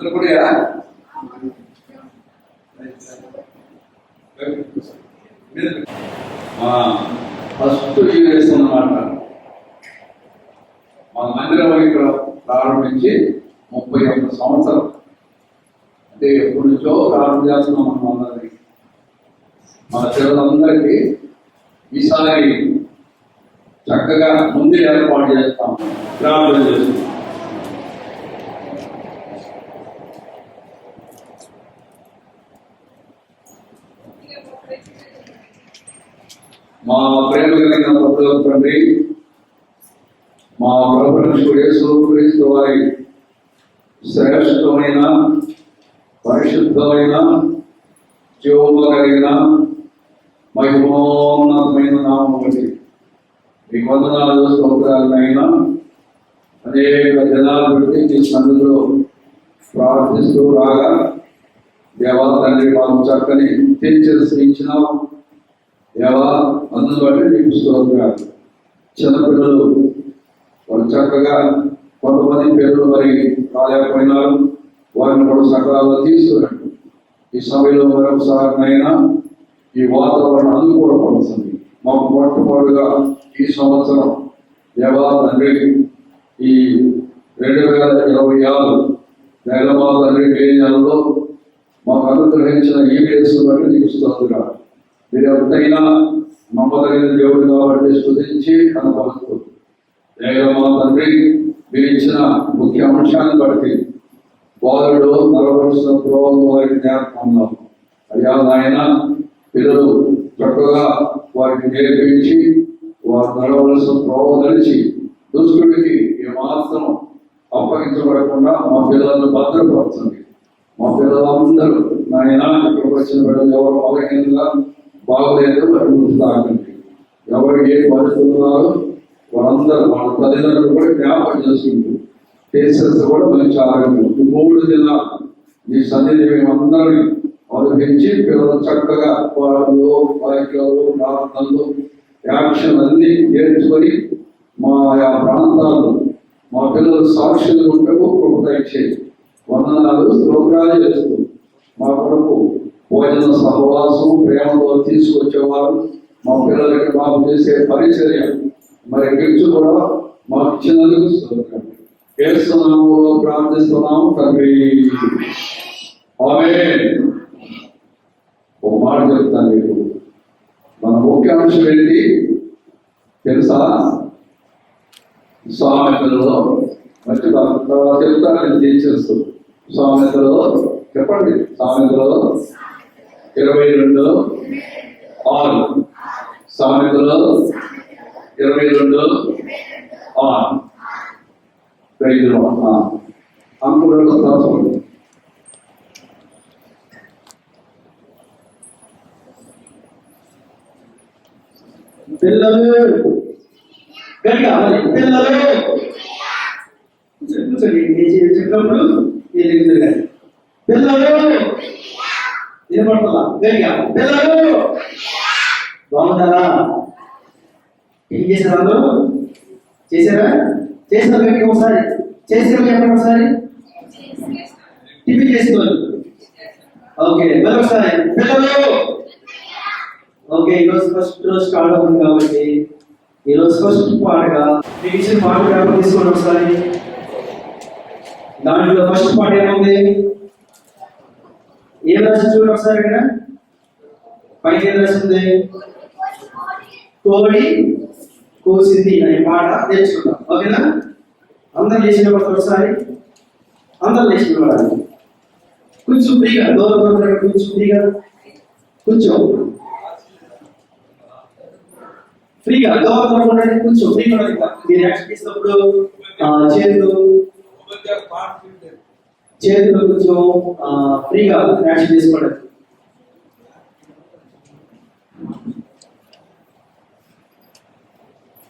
ఇద్దరు కూడా ఫస్ట్ వేస్తున్నమాట. మన మందిరం ఇక్కడ ప్రారంభించి 31 సంవత్సరం, అంటే ఎప్పటి నుంచో ప్రారంభం చేస్తున్నాం మనం అందరినీ. మన పిల్లలందరికీ ఈసారి చక్కగా ముందు ఏర్పాటు చేస్తాం, ప్రారంభం చేస్తాం. మా ప్రేమ కలిగిన ప్రభువు తండ్రి, మా ప్రభువు యేసుక్రీస్తు వారి శ్రేష్టమైన పరిశుద్ధమైన జీవము కలిగిన మహిమోన్నతమైన నామము బట్టి మీకు వందనాలు స్తోత్రాలైనా. అనేక జనాలు పెట్టి మీ సన్నిధిలో ప్రార్థిస్తూ రాగా దేవా తండ్రి మాకు చక్కని టీచర్స్ ఇచ్చినావు దేవా, అందుని బట్టి మీకు స్తోత్రాలు. చిన్నపిల్లలు వాళ్ళు చక్కగా కొంతమంది పేర్లు మరి రాలేకపోయినారు, వారిని కూడా సకాలంలో తీసుకురండి. ఈ సమయంలో మరొకసారినైనా ఈ వాతావరణం అనుకూలపడుతుంది. మాకు మొట్టమొదటిగా ఈ సంవత్సరం దేవా తండ్రి ఈ 2026 నెలమా తండ్రి మే నెలలో మాకు అనుగ్రహించిన ఈ డేస్ బట్టి నీకు స్తోత్రాలు. మీరు ఎంతైనా నమ్మదగిన దేవుడు కాబట్టి స్తుతించి కనపరుస్తూ దేవమా తండ్రి మీరు ఇచ్చిన ముఖ్య అంశాన్ని బట్టి బాలుడు నలవలసిన ప్రోలు వారికి జ్ఞాపకం అయ్యా నాయన, పిల్లలు చక్కగా వారికి నేర్పించి వారు నడవలసిన ప్రోవ నడిచి దుష్టుడికి ఏమాత్రం అప్పగించబడకుండా మా పిల్లలను భద్రపరచండి. మా పిల్లలందరూ నాయన ఇక్కడికి వచ్చిన పిల్లలు ఎవరు బలహీనంగా బాగలేదు తాకండి. ఎవరు ఏ పరిస్థితులు ఉన్నారో వాళ్ళందరూ వాళ్ళ తల్లిదండ్రులు కూడా జ్ఞాపకం చేసుకుంటూ టీచర్స్ కూడా మంచి ఆరోగ్యం. 3 దినాలు మీ సన్నిధి మేమందరినీ అనుభవించి పిల్లలు చక్కగా పోరాటంలో వాక్యాలు ప్రార్థనలు యాక్షన్ అన్ని నేర్చుకొని మా ప్రాంతాల్లో మా పిల్లలు సాక్షులు ఉండకు కృప ఇచ్చేది. వందనాలు స్తోత్రాలు చేస్తూ మా కొరకు భోజన సహవాసం ప్రేమతో తీసుకొచ్చేవారు మా పిల్లలకి మాకు చేసే పరిచర్య మరి గిఫ్ట్స్ కూడా మాకు ఇచ్చినందుకు స్తోత్రం. యేసునామములో ప్రార్థిస్తున్నాము తండ్రి, ఆమేన్. ఒక మాట చెప్తాను మీకు, మన ముఖ్యాంశం ఏంటి తెలుసా? సామెతలలో మంచి తర్వాత చెప్తాను నేను టీచర్స్. సామెతలలో చెప్పండి, సామెతలలో 22:6. సామెతలో 22:6 ప్రైజ్లో అంకులలో రాసుకోండి. పిల్లలు పిల్లలు చెప్పినప్పుడు పిల్లలు వినపడుతుందా? గట్టిగా పిల్లలు బాగుంటారా? ఏం చేశారు అందరూ? చేశారా? చేశారు గట్టిగా ఒకసారి చేసారు చెప్పండి ఒకసారి. టిఫిన్ చేసుకోండి. ఓకే మరొకసారి పిల్లలు. ఓకే, ఈరోజు ఫస్ట్ రోజు స్టార్ట్ అవుతుంది కాబట్టి ఈరోజు ఫస్ట్ పాటగా మీకు ఇచ్చిన పాట పేపర్ తీసుకోండి ఒకసారి. దాంట్లో ఫస్ట్ పాట ఏముంది? ఏం రాసి చూడండి ఒకసారి. ఇక్కడ పైన ఏం రాసింది? కోడి కోసింది అనే పాట నేర్చుకుందాం. ఓకేనా? అందరు లేచిన ఒకసారి, అందరు లేచిన కొంచెం ఫ్రీగా దూరం కొంచెం ఫ్రీగా కొంచెం ఫ్రీగా దూరం ఉండండి. కొంచెం ఫ్రీగా మీరు యాక్షన్ చేసినప్పుడు చేతులు కొంచెం ఫ్రీగా యాక్షన్ చేసుకోండి.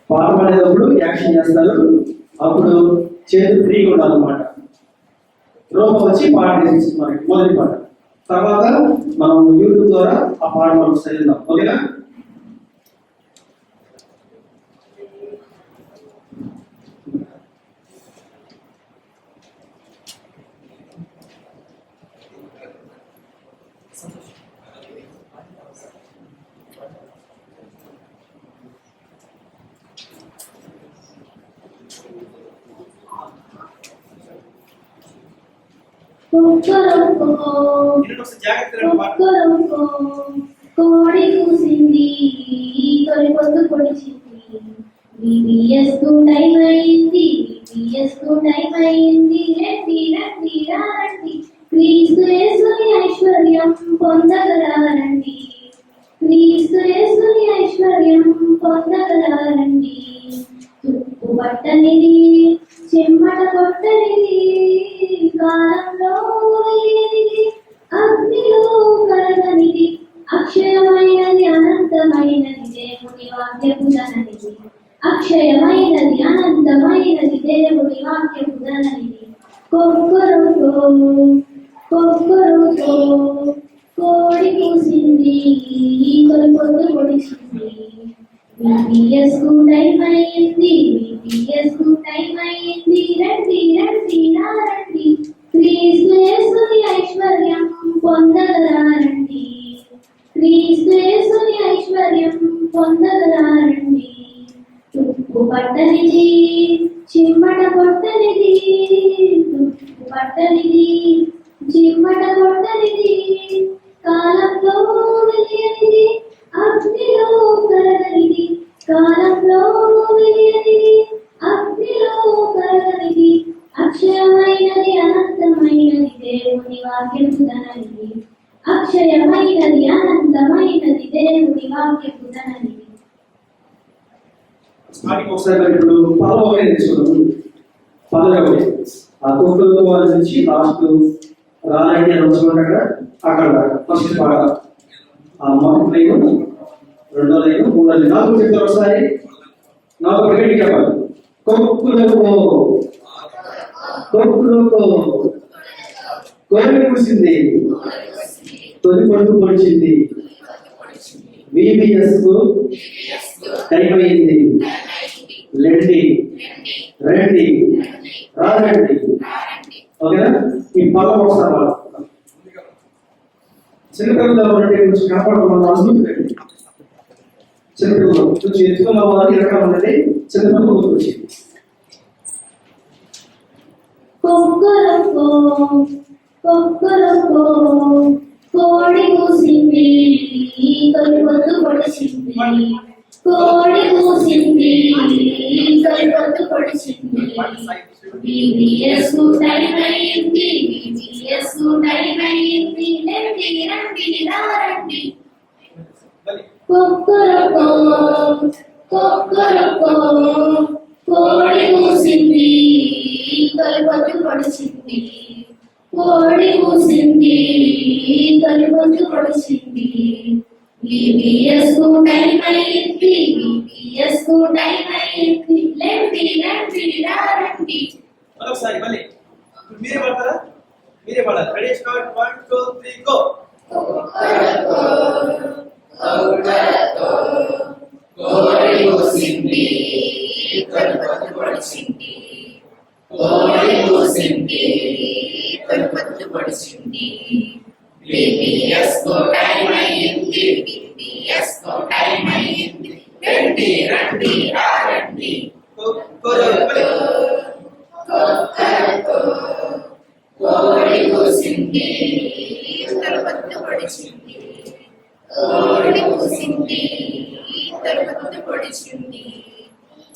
పాట పాడేటప్పుడు యాక్షన్ చేస్తారు, అప్పుడు చేతులు ఫ్రీగా ఉండాలన్నమాట. రూపం వచ్చి పాట నేర్పిస్తుంది మనకి మొదటి పాట. తర్వాత మనం యూట్యూబ్ ద్వారా ఆ పాట మనం చదివిద్దాం. ఓకేనా? కుక్కరొక్కో కుక్కరొక్కో కోడి కూసింది తొలి పొద్దు పొడిచింది బిబిఎస్ కు టైం అయింది బిబిఎస్ కు టైం అయింది రండి రండి రండి క్రీస్తు యేసుని ఐశ్వర్యం పొందగలారండి క్రీస్తు యేసుని ఐశ్వర్యం పొందగలారండి తుప్పు పట్టనిది చెమ్మట కొట్టనిది కాలంలో లేనిది అగ్నిలో కరగనిది అక్షయమైనది అనంతమైనది దేవుని వాక్యపు ధననిది అక్షయమైనది అనంతమైనది దేవుని వాక్యపు ధననిది కొక్కరుతో కొక్కరుతో కోడి కూసింది తొలి పొద్దు పొడిచింది బిబిఎస్ కు టైం అయింది బిబిఎస్ కు టైం అయింది రండి రండి రండి క్రీస్తు యేసుని ఐశ్వర్యం పొందగలారండి క్రీస్తు యేసుని ఐశ్వర్యం పొందగలారండి తుప్పు పట్టనిది చిమ్మట కొట్టనిది తుప్పు పట్టనిది చిమ్మట కొట్టనిది కాలంలో వెలియనిది అగ్నిలో కరగనిది కాలంలో వెలియనిది అగ్నిలో కరగనిది అక్షయమైనది అనంతమైనది దేవుని వాక్యపు ధననిది అక్షయమైనది అనంతమైనది దేవుని వాక్యపు ధననిది. స్టార్టింగ్ ఒకసారి ఇప్పుడు పదవి తీసుకున్నాము. పదవి ఆ కుక్కలకు వాళ్ళ నుంచి లాస్ట్ రాలండి అని వచ్చుకుంటాక అక్కడ ఫస్ట్ పాడ ఆ మొదటి లైన్ రెండో లైన్ మూడో లైన్ నాకు చెప్తారు ఒకసారి నాకు గట్టి చెప్పాలి. కొక్కులకు కొక్కులకు కోరి కూసింది తొలి పొద్దు పొడిచింది బిబిఎస్ కు టైం అయింది లెండి రండి రారండి. ఓకేనా? ఈ పదం ఒకసారి చిన్నపిల్లలు అంటే కొంచెం కనపడకుండా అనుకుంటుంది. చిన్నపిల్లలు కొంచెం ఎత్తుకున్న వాళ్ళకి ఎక్కడ ఉన్నది చిన్నపిల్లలు గుర్తొచ్చింది. కొక్కరొక్కో కొక్కరొక్కో కోడి కూసింది తొలి పొద్దు పొడిచింది కోడి కూసింది తొలి పొద్దు పొడిచింది బిబిఎస్ కు టైం అయింది బిబిఎస్ కు టైం అయింది రండి రండి రండి కొక్కరొక్కో కొక్కరొక్కో కోడి కూసింది తొలి పొద్దు పొడిచింది కోడి కూసింది తొలి పొద్దు పొడిచింది బిబిఎస్ కు టైం అయింది బిబిఎస్ కు టైం అయింది రండి రండి రండి. మరొకసారి మళ్ళీ మీరే పడతారా? మీరే పడాలి. Ready start 1 2 3 go. కోడి కూసింది తొలి పొద్దు పొడిచింది కోడి కూసింది తొలి పొద్దు పొడిచింది బిబిఎస్ కు టైం అయింది బిబిఎస్ కు టైం అయింది రండి రండి రండి. కోడి కూసింది తొలి పొద్దు పొడిచింది కోడి కూసింది తొలి పొద్దు పొడిచింది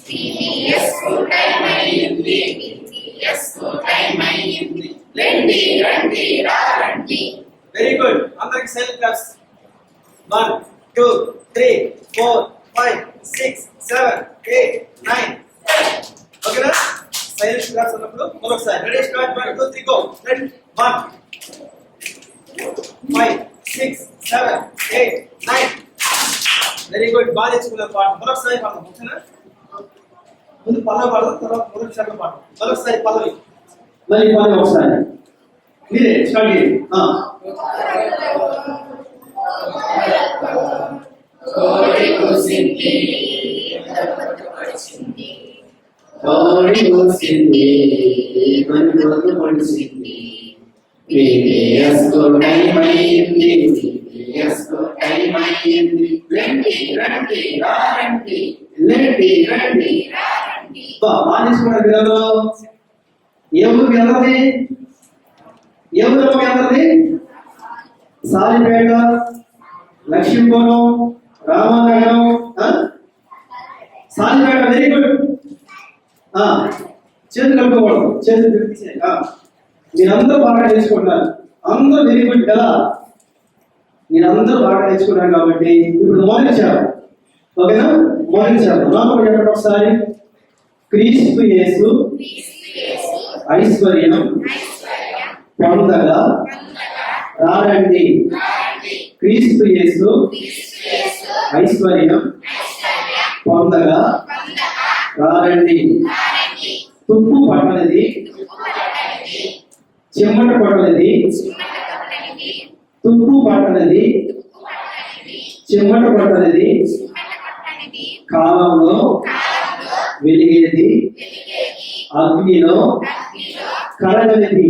బిబిఎస్ కు టైం అయింది బిబిఎస్ కు టైం అయింది రండి రండి రండి. Very good. అందరికి సెల్ఫ్ క్లాప్స్. 1 2 3 4 5 6 7 8 9. ఓకేనా? సైలెంట్ క్లాప్స్ అన్నప్పుడు మరొకసారి ready start 1 2 3 go. 1 5 6 7 8 9. Very good. బాగా నేర్చుకున్నారు పాట. మరొకసారి పాడదాం. ఓకేనా? ముందు పల్లవి పాడదాం, తర్వాత మొదటి శబ్దం పాడదాం. మరొకసారి పల్లవి. మళ్ళీ పదవి ఒకసారి మీరే స్టార్ట్ చేయండి. కోడి కూసింది తొలి పొద్దు పొడిచింది కోడి కూసింది తొలి పొద్దు పొడిచింది బిబిఎస్ కు టైం అయింది బిబిఎస్ కు టైం అయింది రండి రండి రండి రండి రండి. మానేశ్వర పిల్లలు ఏ ఊరికి వెళ్ళాలి? ఎవరు మీ అందరిది? సాలిపేట, లక్ష్మీపురం, రామానగరం, సాలిపేట. Very good. చేతులు కలుపుకోకూడదు, చేతులు పెట్టేసే. మీరందరూ బాగా నేర్చుకుంటున్నారు, అందరూ వెరీ గుడ్ కదా. మీరందరూ బాగా నేర్చుకున్నారు కాబట్టి ఇప్పుడు మోగించారు. ఓకేనా? మోగించారు. నాకు చెప్పండి ఒకసారి. క్రీస్తు యేసు ఐశ్వర్యం పొందగా రారండి. క్రీస్తు యేసు ఐశ్వర్యం పొందగా రారండి. తుప్పు పట్టనిది, చెమ్మట పట్టనిది, తుప్పు పట్టనిది, చెమ్మట పట్టనిది, కాలంలో వెలిగేది, అగ్నిలో కరగనిది.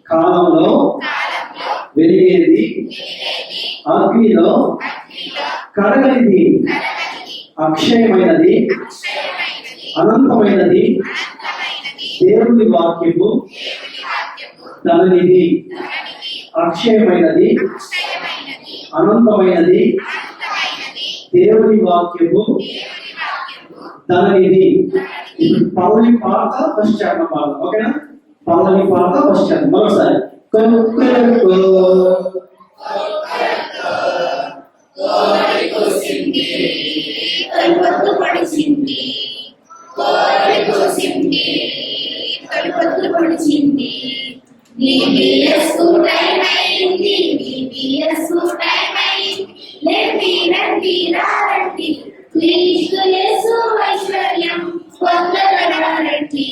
కాలంలో వెలిగేది, అగ్నిలో కరగనిది, అక్షయమైనది, అనంతమైనది, దేవుని వాక్యము తననిది. అక్షయమైనది, అనంతమైనది, దేవుని వాక్యము తననిది. పల్లవి పాట ఫస్ట్ చరణం పాట. ఓకేనా? పల్లవి పాట ఫస్ట్ చరణం. మరోసారి. కోడి కూసింది, కలుపత్తు పడిచింది. కోడి కూసింది, కలుపత్తు పడిచింది. నీబిఎస్ టైం అయింది, నీబిఎస్ టైం అయింది. రండి రండి రండి, క్రీస్తు యేసు ఐశ్వర్యం పొందగలరండి.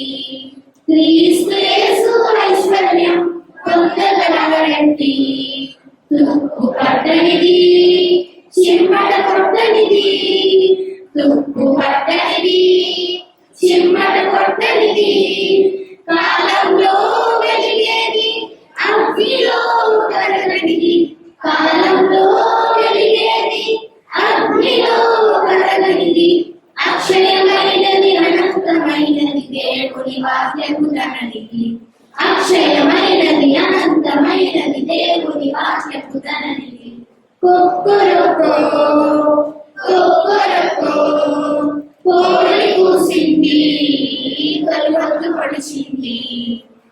క్రీస్తు యేసు ఐశ్వర్యం పొందగలరండి. తుప్పు పట్టనిది, చిమ్మట కొట్టనిది, తుప్పు పట్టనిది, చిమ్మట కొట్టనిది, కాలంలో వెలిగేది, అగ్నిలో కరగనిది. కాలంలో వెలిగేది, అగ్నిలో కరగనిది, అక్షయమైనది, అనంతమైనది, దేవుని వాక్యము తననిది. అక్షయమైనది, అనంతమైనది, దేవుని వాక్యము తననిది. కొక్కరొక్కో కొక్కరొక్కో, కోడి కూసింది, కలుపత్తు పడిచింది.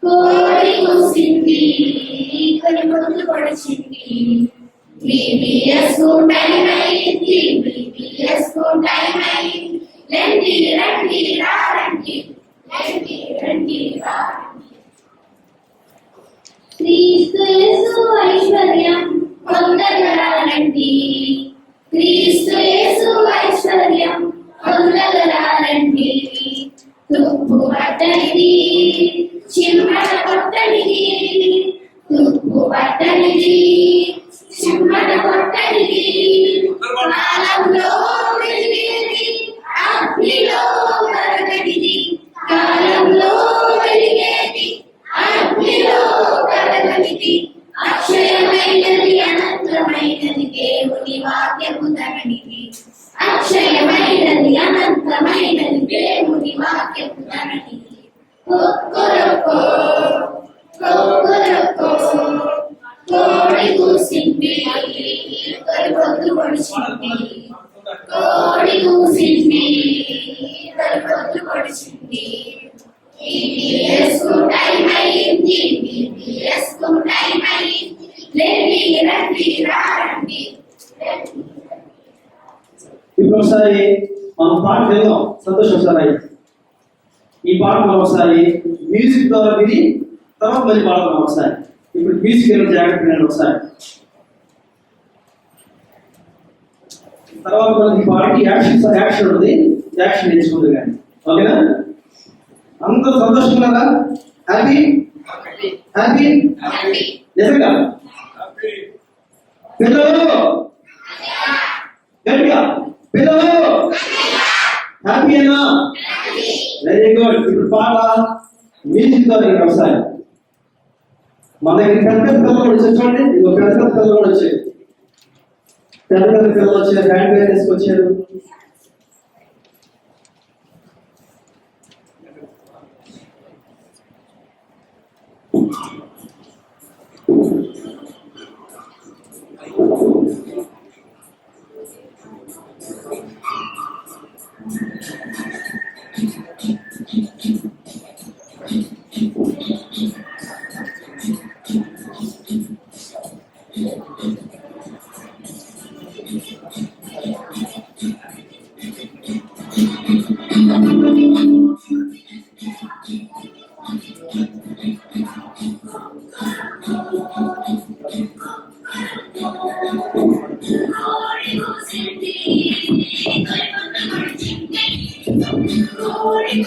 కోడి కూసింది, కలుపత్తు పడిచింది. VBS టైం అయింది, VBS టైం అయింది. రండి రండి రండి, రండి రండి రండి. క్రీస్తు యేసు ఐశ్వర్యం పొందగలరండి. క్రీస్తు యేసు ఐశ్వర్యం పొందగలరండి. తుప్పు పట్టనిది, చిమ్మట కొట్టనిది, తుప్పు పట్టనిది, చిమ్మట కొట్టనిది, కాలంలో వెలిగేది, అగ్నిలో కరగనిది. కాలంలో వెలిగేది, అగ్నిలో కరగనిది, అక్షయమైనది, అనంతమైనది, దేవుని వాక్యము తననిది. అక్షయమైనది, అనంతమైనది, దేవుని వాక్యము తననిది. కొక్కరొక్కో కొక్కరొక్కో, కోడి కూసింది, కలుపత్తు పడిచింది. కోడి కూసింది, కలుపత్తు పడిచింది. VBS టైం అయింది, VBS టైం అయింది. రండి రండి రండి. ఇప్పుడు ఒకసారి మనం పాట విందాం. సంతోషం సార్. ఈ పాట మనం ఒకసారి మ్యూజిక్ ద్వారా విని తర్వాత మళ్ళీ పాడుతున్నాం ఒకసారి. ఇప్పుడు మ్యూజిక్ ఎలా జాగ్రత్త వినండి ఒకసారి. తర్వాత మనకి ఈ పాటకి యాక్షన్ ఉంటుంది, యాక్షన్ నేర్చుకుంది కానీ. ఓకేనా? అందరూ సంతోషంగా ఉన్నారా? హ్యాపీ హ్యాపీ నిజంగా పిల్లలు గట్టిగా పిల్లలు హ్యాపీనా? Very good. ఇప్పుడు పాట మ్యూజిక్ ద్వారా ఒకసారి. మన దగ్గర పెద్ద పెద్ద పిల్లలు కూడా వచ్చారు చూడండి. ఇదిగో పెద్ద పెద్ద పిల్లలు కూడా వచ్చారు, పెద్ద పెద్ద పిల్లలు వచ్చారు, హ్యాండ్ బ్యాగ్ తీసుకొచ్చారు.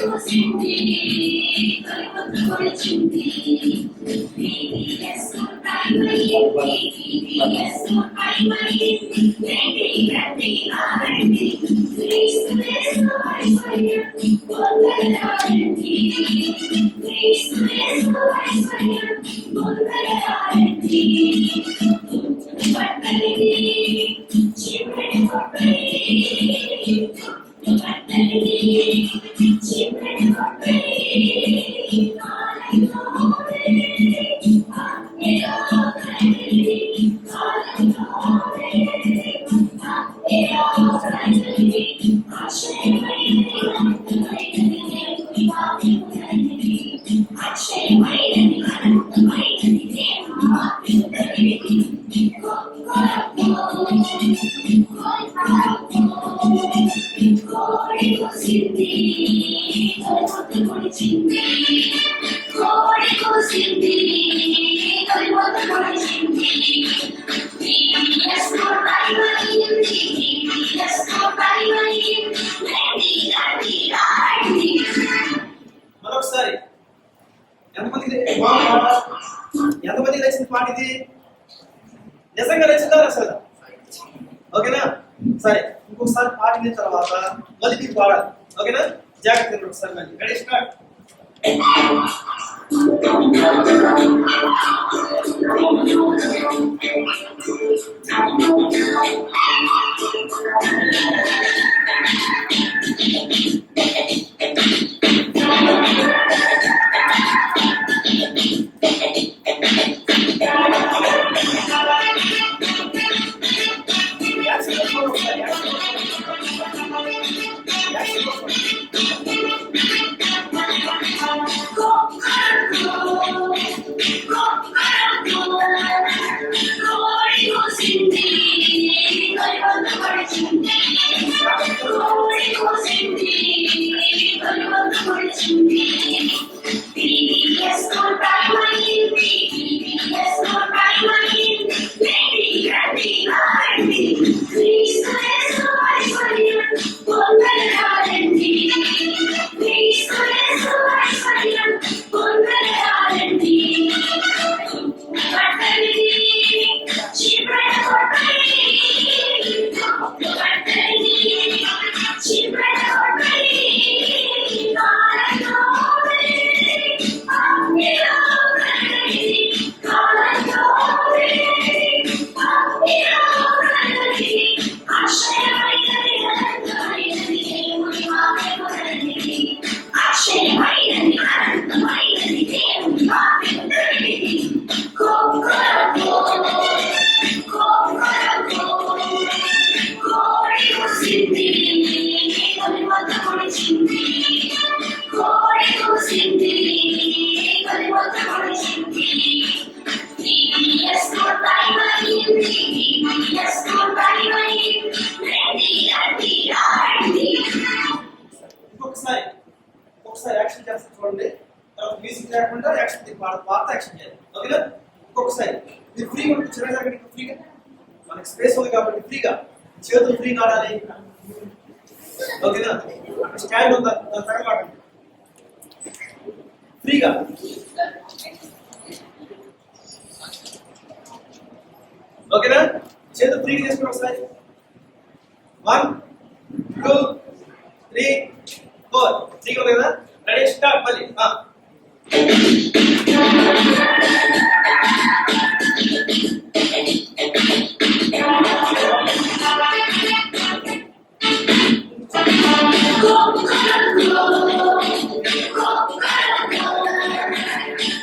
కూసింది కలుపొద్దు పొడిచింది VVS ప్రైమరీ VVS ప్రైమరీ వేడి గట్టి ఆరండి క్రీస్తు యేసు ఐశ్వర్యం పొందగలరండి క్రీస్తు యేసు ఐశ్వర్యం పొందగలరండి పట్టణిని చివరి కొట్టని పట్టణిని చివరి కొట్టని కాలంలోనే ఆజ్ఞలోనే కాలంలోనే ఆజ్ఞలోనే ఆశ్రయమైనది అనంతమైనది దేవుని వాక్యములన్నది ఆశ్రయమైనది అనంతమైనది దేవుని వాక్యములన్నది కోడి కూసింది కలుపొద్దు పొడిచింది కోడి కూసింది కలుపొద్దు పొడిచింది VVS ప్రైమరీ VVS ప్రైమరీ వేడి గట్టి ఆరండి. మరొకసారి ఎంతమంది రచించిన పాట ఇది? నిజంగా రచించారు అసలు. ఓకేనా? సరే, ఇంకొకసారి పాట విన్న తర్వాత మళ్ళీ మీరు పాడాలి. ఓకేనా? జాగ్రత్తగా ఒకసారి మళ్ళీ రెడీ స్టార్ట్. కోడి కూసింది కలుపొద్దు పొడిచింది కోడి కూసింది కలుపొద్దు పొడిచింది VVS ప్రైమరీ VVS ప్రైమరీ వేడి గట్టి ఆరండి క్రీస్తు యేసు ఐశ్వర్యం పొందగలరండి క్రీస్తు యేసు ఐశ్వర్యం పొందగలరండి పట్టణిని చివరి కొట్టని పట్టణిని చివరి కొట్టని కాలంలోనే ఆజ్ఞలోనే కాలంలోనే ఆజ్ఞలోనే ఆశ్రయమైనది అనంతమైనది దేవుని వాక్యములన్నది ఆశ్రయమైనది అనంతమైనది దేవుని వాక్యములన్నది కోడి కూసింది కలుపొద్దు పొడిచింది కోడి కూసింది కలుపొద్దు పొడిచింది VVS ప్రైమరీ VVS ప్రైమరీ వేడి గట్టి ఆరండి. ఒకసారి యాక్షన్ చేస్తాను చూడండి. తర్వాత మ్యూజిక్ లేకుండా యాక్షన్ పాట యాక్షన్ చేయాలి. ఓకేనా? ఇంకొకసారి మీరు ఫ్రీగా ఉంటుంది చివరి ఫ్రీగా మనకి స్పేస్ ఉంది కాబట్టి ఫ్రీగా చేతులు ఫ్రీగా ఆడాలి. ఓకేనా? స్టాండ్ ఉంది దాని తగ్గమాట ఫ్రీగా. ఓకేనా? చేతులు ఫ్రీగా చేసుకుని ఒకసారి 1 2 3 4 ఫ్రీగా ఉంది కదా? రెడీ స్టార్ట్ మళ్ళీ.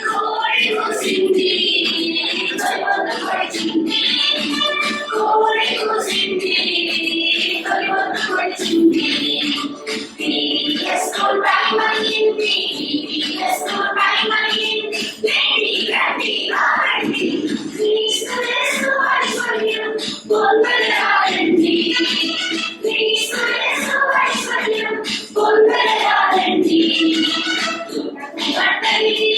కోడి కూసింది కలుపొద్దు పొడిచింది కోడి కూసింది కలుపొద్దు పొడిచింది VVS ప్రైమరీ VVS ప్రైమరీ వేడి గట్టి ఆరండి క్రీస్తు యేసు ఐశ్వర్యం పొందగలరండి క్రీస్తు యేసు ఐశ్వర్యం పొందగలరండి పట్టణిని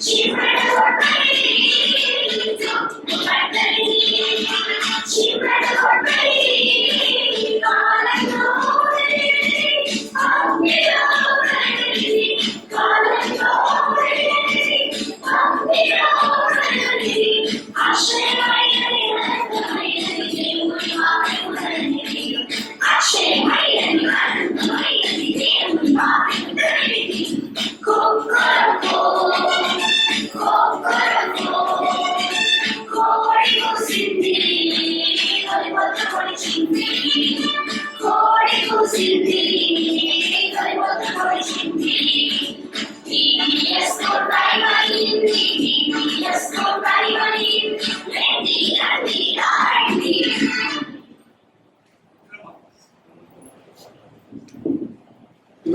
చివరి కొట్టని పట్టణిని చివరి కొట్టని కాలంలోనే ఆజ్ఞలోనే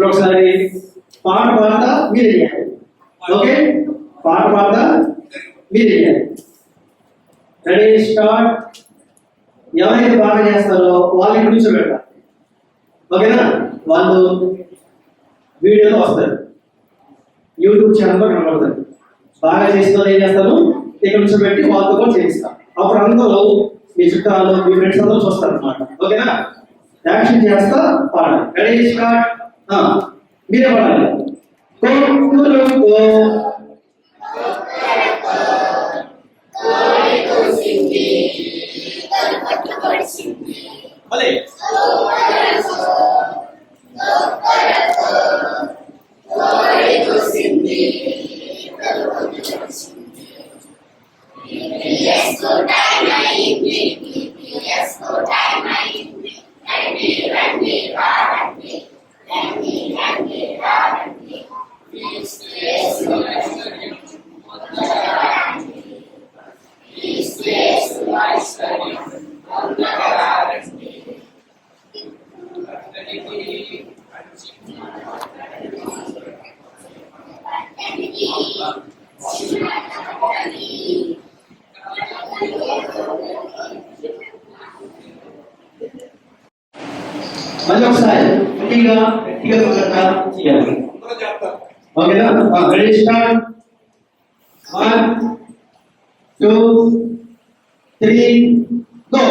ఇప్పుడు ఒకసారి పాట పాడతా మీరు చేయాలి. ఓకే, పాట పాడతా మీరు చేయాలి. Ready, start. ఎవరైతే బాగా చేస్తారో వాళ్ళని కూర్చోబెడతారు. ఓకేనా? వాళ్ళు వీడియోలో వస్తారు, యూట్యూబ్ ఛానల్లో కనబడతారు. బాగా చేసిన వాళ్ళు ఏం చేస్తారు, ఇక్కడ కూర్చోబెట్టి వాళ్ళతో కూడా చేయిస్తాం. అప్పుడు అందరూ మీ చుట్టాలు మీ ఫ్రెండ్స్ అందరూ చూస్తారు అనమాట. ఓకేనా? యాక్షన్ చేస్తా పాడాలి. Ready, start. మీరే పాడాలి. భలే మళ్ళీ ఒకసారి గట్టిగా చేయాలి. ఓకేనా? Ready, start. 1 2 3 గో.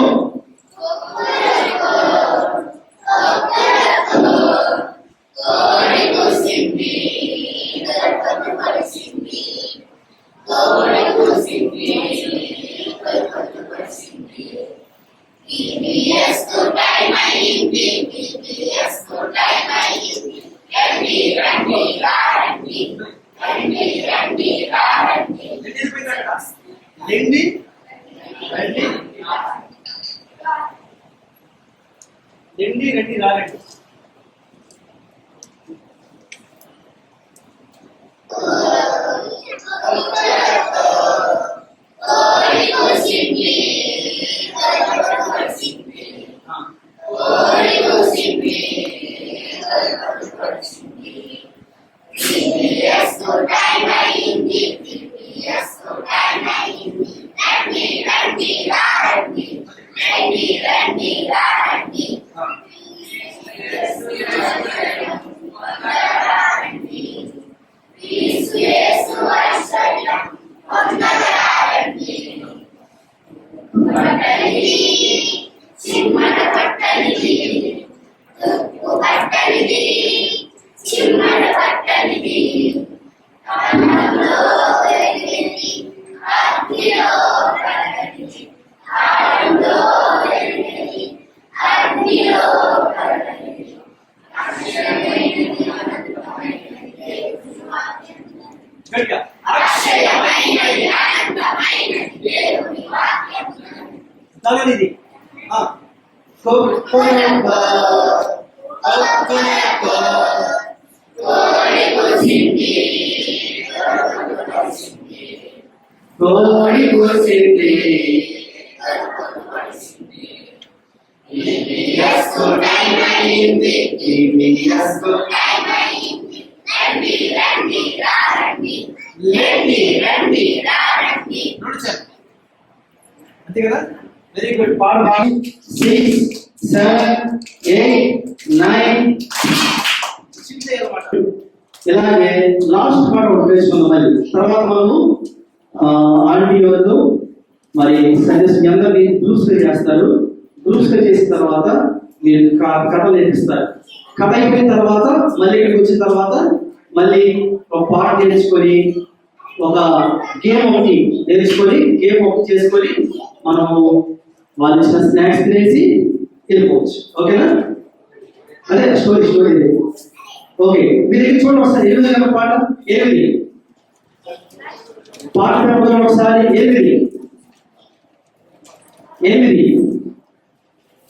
రండి రండి రండి రండి రారండి. గట్టిగా తగనిది కోడి కూసింది అంతే కదా? Very good. పాట 6 7 8 9 చిప్ చేయాలన్నమాట. ఇలాగే లాస్ట్ పాట ఒకటి వేసుకుందాం. మరి తర్వాత మనము ఆడియోతో మరి సజెస్ట్ అందరినీ గ్రూప్స్గా చేస్తారు. గ్రూప్స్గా చేసిన తర్వాత మీరు కథ నేర్పిస్తారు. కథ అయిపోయిన తర్వాత మళ్ళీ ఇక్కడికి వచ్చిన తర్వాత మళ్ళీ ఒక పాట నేర్చుకొని ఒక గేమ్ ఒకటి నేర్చుకొని గేమ్ ఒకటి చేసుకొని మనము వాళ్ళు ఇచ్చిన స్నాక్స్ తినేసి వెళ్ళిపోవచ్చు. ఓకేనా? అదే స్టోరీ ఇది. ఓకే, మీరు ఇది చూడండి ఒకసారి. 8 నెంబర్ పాట 8 పాట నెంబర్ ఒకసారి 8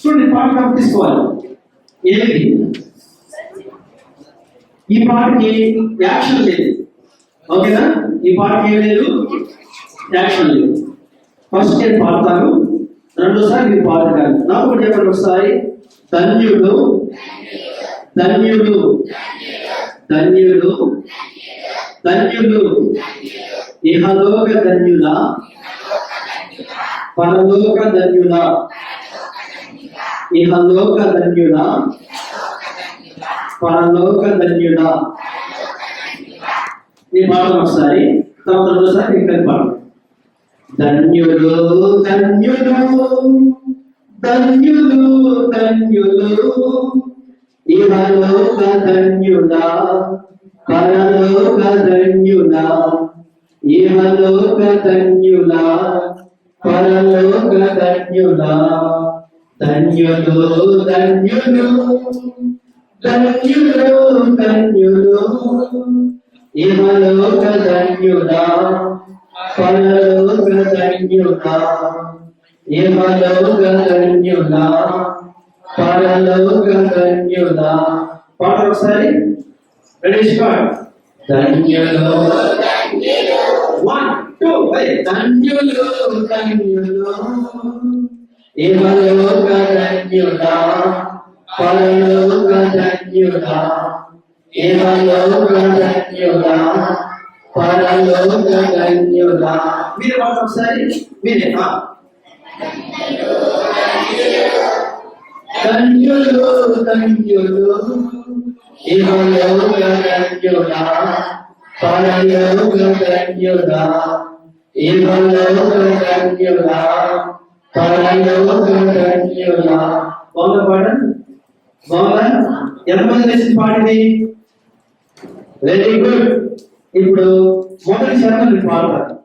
చూడండి. పాట నెంబర్ తీసుకోవాలి 8. ఈ పాటకి యాక్షన్ లేదు. ఓకేనా? ఈ పాటకి ఏం లేదు, యాక్షన్ లేదు. ఫస్ట్ నేను పాడతాను, రెండోసారి మీరు పాడతాను. నాకు కూడా చెప్పండి ఒకసారి. ధన్యుడు ధన్యుడు ధన్యులు ధన్యులు ఇహలోక ధన్యుల పరలోక ధన్యుల ఇహలోక ధన్యుల పరలోక ధన్యుల ఈ పాఠం ఒకసారి తర్వాత రెండోసారి ఇంకా పాఠం ధన్యులు ధన్యులు ధన్యులు ధన్యులు ఇహలోక ధన్యుల పరలోక ధన్యుల ఇహలోక ధన్యుల పరలోక ధన్యుల ధన్యులు ధన్యులు ధన్యులు ధన్యులు ఇహలోక ధన్యుల పరలోక ధన్యుల ఇహలోక ధన్యుల పరలోక ధన్యుల పాట ఒకసారి రెడీ స్టార్ట్ ధన్యులు 1 2 ధన్యులు ధన్యులు ఇహలోక ధన్యుల పరలోక ధన్యుల ఇహలోక ధన్యుల పరలోక ధన్యుల మీరు పాట ఒకసారి మీరే ధన్యులు ధన్యులు ఇహలోక ధన్యుల పరలోక ధన్యుల ఇహలోక ధన్యుల పరలోక ధన్యుల బాగుందా పాట బాగుందా ఎంతమంది తెలిసి పాడింది వెరీ గుడ్ ఇప్పుడు మొదటి చరణం నేను పాడతాను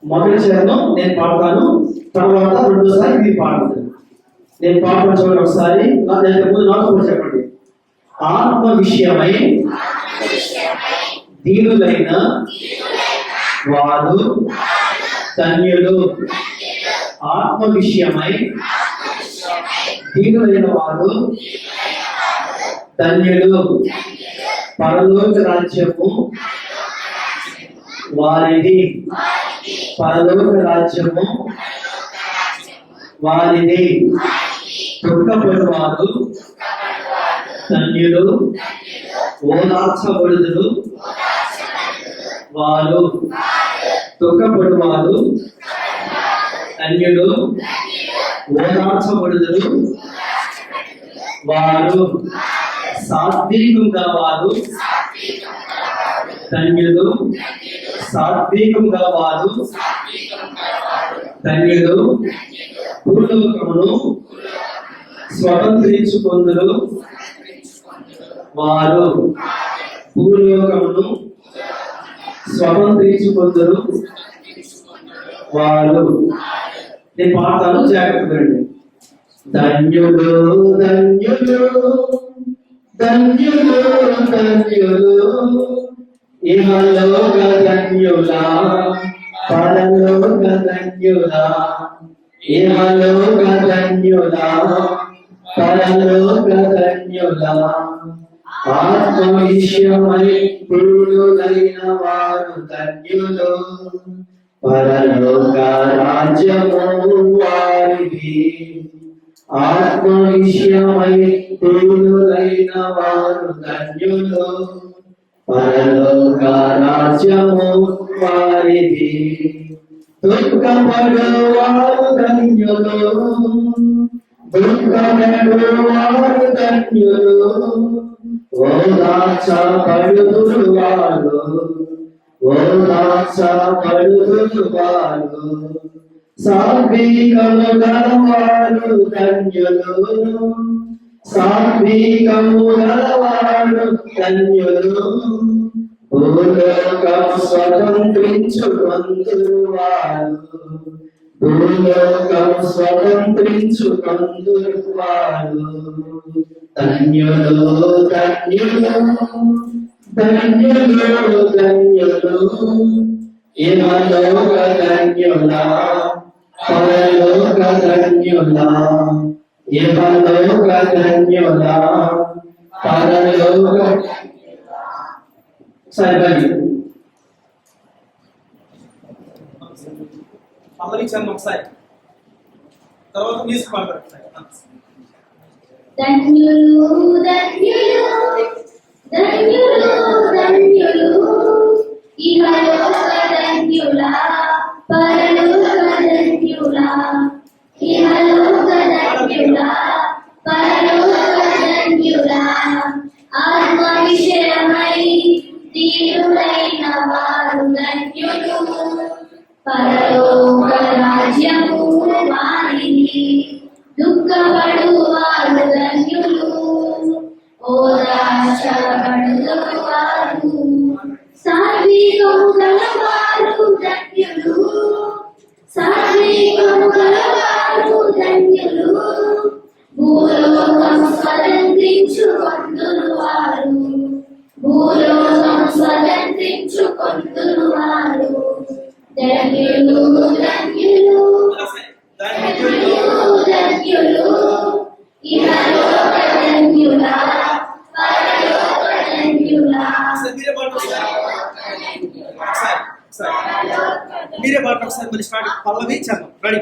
మొదటి చరణం నేను పాడతాను తర్వాత రెండోసారి మీరు పాడుతుంది నేను పాడతాను చూడండి ఒకసారి ముందు నాకు కూడా చెప్పండి ఆత్మ విషయమై దీనులైన వారు ధన్యులు ఆత్మ విషయమై దీనులైన వారు ధన్యులు పరలోక రాజ్యము వారిది పరలోక రాజ్యము వారిది దుఃఖపడువారు ధన్యులు ఓదార్చబడుదురు వారు దుఃఖపడువారు ధన్యులు ఓదార్చబడుదురు వారు సాత్వికంగా వారు ధన్యులు సాత్వికంగా వారు ధన్యులు భూలోకమును స్వతంత్రించుకొందురు వారు భూలోకమును స్వతంత్రించుకొందురు వారు నేను పాడతాను జాగ్రత్తగా ధన్యులు ధన్యులు ధన్యులు ధన్యులు ఇహలోక ధన్యుల పరలోక ధన్యుల ఇహలోక ధన్యుల పరలోక ధన్యుల ఆత్మ విషయమై పూర్ణులైన వారు ధన్యులు పరలోక రాజ్యము వారిది ఆత్మ విషయమై పూర్ణులైన వారు ధన్యులు పరలోక రాజ్యము వారిది దుఃఖపడు వారు ధన్యులు దుఃఖపడు వారు ధన్యులు ఓదార్చబడుదురు వారు ఓదార్చబడుదురు వారు సాత్వికము గలవారు ధన్యులు సాత్వికము గలవారు ధన్యులు భూలోకము స్వతంత్రించుకొందురు వారు భూలోకము స్వతంత్రించుకొందురు వారు ధన్యులు ధన్యులు ధన్యులు ధన్యులు ఇహలోక ధన్యుల పరలోక ధన్యుల ఇహలోక ధన్యుల పరలోక సరే అమలించాను ఒకసారి తర్వాత మ్యూజిక్ పాడతారు ధన్యులు ధన్యులు ధన్యులు పరలోక రాజ్యము వారిది. దుఃఖపడు వారు ధన్యులు, ఓదార్చబడు వారు. సాత్వికము గలవారు ధన్యులు, సాత్వికము గలవారు ధన్యులు. భూలోకం స్వతంత్రించుకొందురు వారు, భూలోకం స్వతంత్రించుకొందురు వారు. ధన్యులు ధన్యులు ధన్యులు ధన్యులు. ఇహలోక ధన్యులా, పరలోక ధన్యులా. మీరే పాడండి మీరే పాడండి ఒకసారి మళ్ళీ స్టార్ట్. పల్లవి చరణం రెడీ.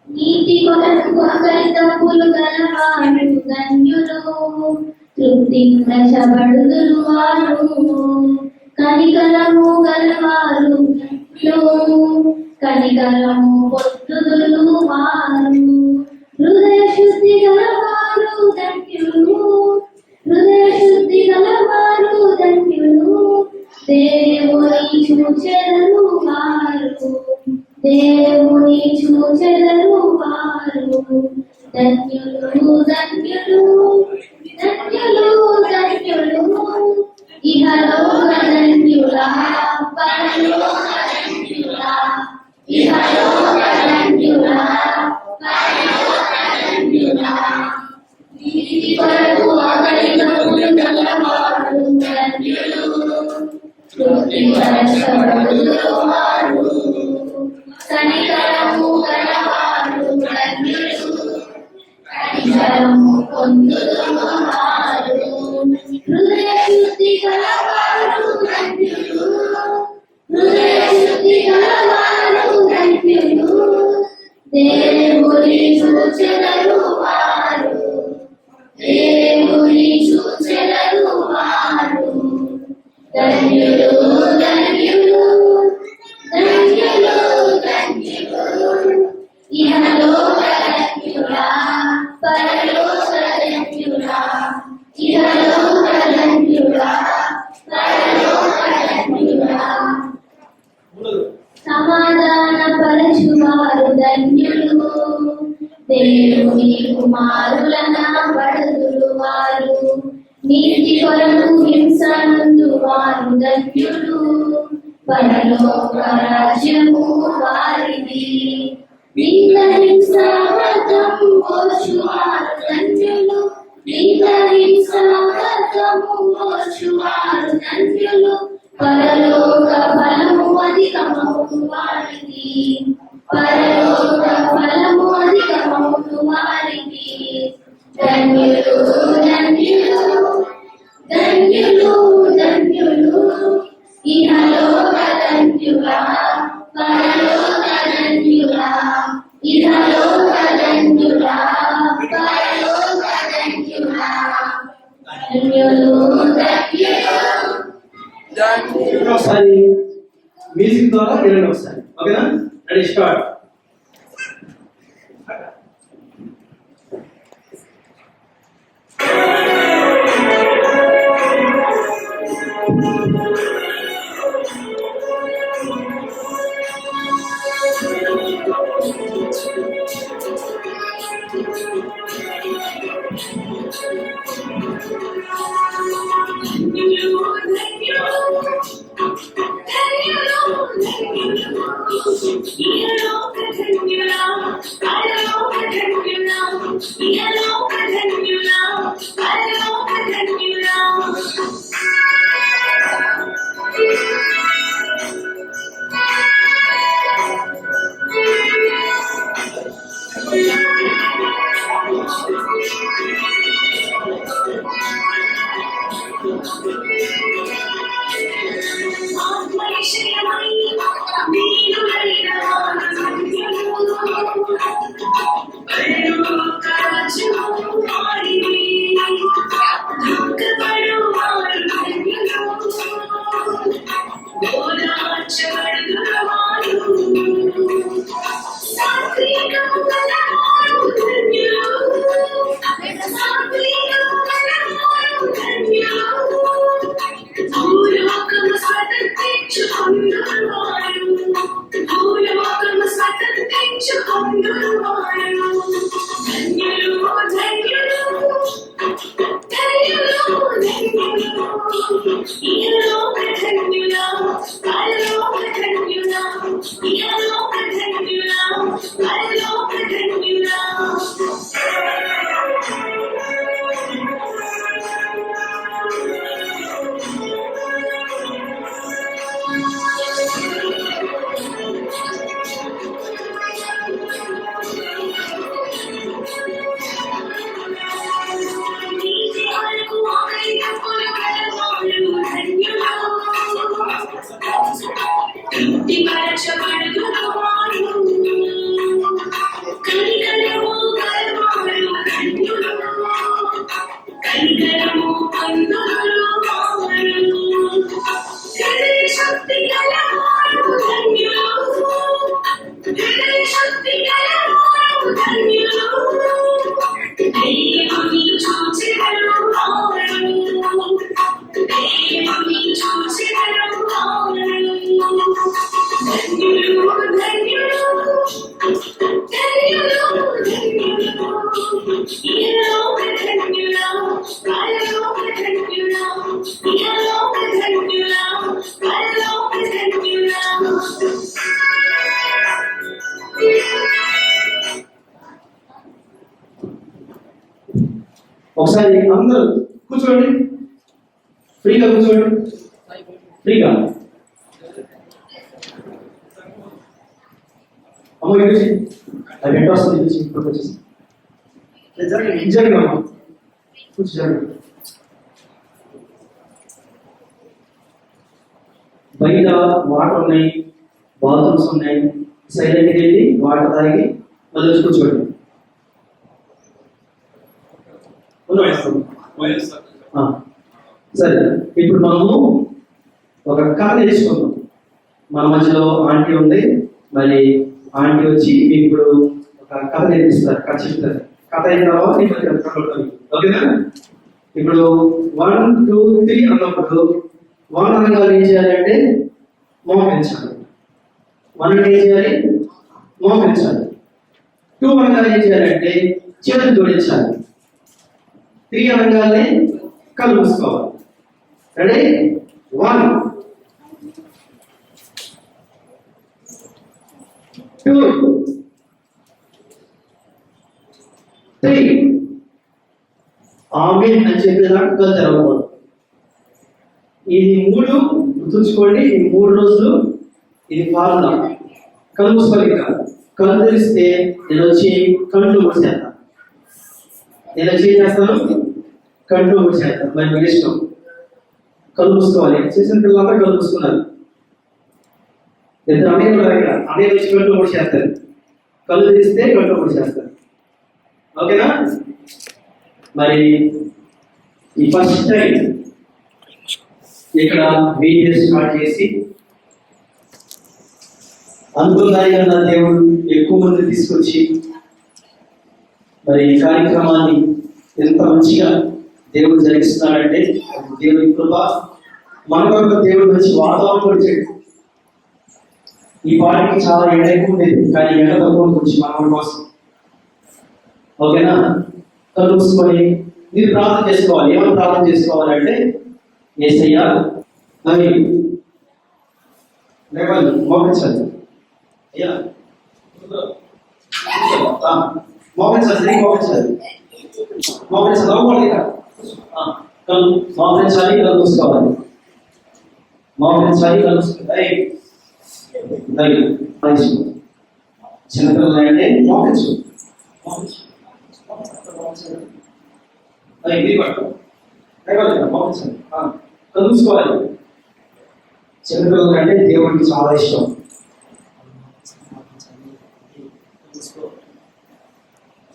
నీతి కొరకు ఆకలి తప్పులు గలవారు ధన్యులు, తృప్తింపబడుదురు వారు. కనికరము గలవారు ధన్యులు, కనికరము పొందుదురు వారు. హృదయ శుద్ధి గలవారు ధన్యులు, హృదయ శుద్ధి గలవారు ధన్యులు. దేవుని చూచెదరు వారు, దేవుని చూచెదరు వారు. ధన్యులు ధన్యులు ధన్యులు ధన్యులు. ఇహలోక ధన్యులా, పరలోక ధన్యులా. ఇహలోక ధన్యులా, పరలోక ధన్యులా. నీతి కొరకు ఆకలి తప్పులు గలవారు ధన్యులు, తృప్తిపరచబడుదురు వారు. కనికరము గలవారు ధన్యులు, కనికరము పొందుదురు వారు. హృదయ శుద్ధి గలవారు ధన్యులు, హృదయ శుద్ధి గలవారు ధన్యులు. దేవుని చూచెదరు వారు, దేవుని చూచెదరు వారు. ధన్యులు ధన్యులు ధన్యులు ధన్యులు. ఇహలోక ధన్యులా, పరలోక ధన్యులా. ఇహలోక ధన్యులా, పరలోక ధన్యులా. సమాధాన పరచువారు ధన్యులు, దేవుని కుమారులన పడుదురు వారు. నీతి కొరకు హింసనందు వారు ధన్యులు, పరలోక రాజ్యము వారిది. నింద హింసాగతము ఓర్చువారు ధన్యులు, నింద హింసాగతము ఓర్చువారు ధన్యులు. పరలోక ఫలము అధికమౌను వారిది, పరలోక ఫలము అధికమౌను వారిది. ధన్యులు ధన్యులు ధన్యులు ధన్యులు. ఇహలోక ధన్యులా, పరలోక ధన్యులా. ఇహలోక ధన్యులా, పరలోక ధన్యులా. ధన్యులు ధన్యులు. ఒకసారి మ్యూజిక్ ద్వారా వినండి ఒకసారి, ఓకేనా? Ready start. Thank you. ఒకసారి అందరూ కూర్చోండి, ఫ్రీగా కూర్చోండి, ఫ్రీగా. అమ్మ ఇది అది ఎట్లా వస్తుంది ఇప్పుడు వచ్చేసి నిజంగా కూర్చోండి. బయట వాటర్ ఉన్నాయి, బాత్రూమ్స్ ఉన్నాయి, సైలెంట్కి వెళ్ళి వాటర్ తాగి మళ్ళీ కూర్చోండి. సరే, ఇప్పుడు మనము ఒక కథ నేర్చుకుందాం. మన మధ్యలో ఆంటీ ఉంది, మరి ఆంటీ వచ్చి ఇప్పుడు ఒక కథ నేర్పిస్తారు, కథ చెప్తారు. కథ అయిన తర్వాత ఓకేనా? ఇప్పుడు 1 2 3 అన్నప్పుడు 1 అనగానే ఏం చేయాలంటే మోకరించాలి. 1 అంటే ఏం చేయాలి? మోకరించాలి. 2 అనగానే ఏం చేయాలంటే చేతులు జోడించాలి. 3 అనగానే కళ్ళు మూసుకోవాలి. రెడీ? 1 2 3 ఆమె అని చెప్పేదాకా కళ్ళు తెరవకూడదు. ఇది 3 గుర్తుంచుకోండి. ఈ 3 రోజులు ఇది ఫార్ములా. కళ్ళు మూసుకోవాలి. కళ్ళు తెరిస్తే నేను వచ్చి కళ్ళు మూసేస్తాను. నేను వచ్చి ఏం చేస్తాను? కళ్ళు మూసేస్తాను. మరి మీకు ఇష్టం. కళ్ళు మూసుకోవాలి. చేసిన పిల్లలంతా కళ్ళు మూసుకున్నారు. ఇద్దరు అన్నయ్యలు దగ్గర అన్నయ్య వచ్చి కళ్ళు మూసేస్తారు. కళ్ళు తెరిస్తే కళ్ళు మూసేస్తారు. ఓకేనా? మరి ఈ ఫస్ట్ టైం ఇక్కడ వీడియో స్టార్ట్ చేసి అనుకున్న దేవుడు ఎక్కువ మంది తీసుకొచ్చి మరి ఈ కార్యక్రమాన్ని ఎంత మంచిగా దేవుడు జరిగిస్తున్నాడంటే దేవుడి కృప. మనకొక దేవుడు మంచి వాతావరణం వచ్చాడు. ఈ పాటికి చాలా ఎండ ఎక్కువ ఉండేది, కానీ ఎండ తక్కువ వచ్చి మన కోసం. ఓకేనా? కళ్ళు మూసుకొని మీరు ప్రార్థన చేసుకోవాలి. ఏమైనా ప్రార్థన చేసుకోవాలంటే యేసయ్యా మరి లేవాలి, మోకరించాలి. అయ్యా మోపించాలి మోపించాలి మోపించాలి కళ్ళు మూసుకోవాలి మోపించాలి కళ్ళు మూసుకోవాలి చిన్నపిల్లలు అంటే మోపించు కళ్ళు మూసుకోవాలి చిన్నపిల్లలు అంటే దేవుడికి చాలా ఇష్టం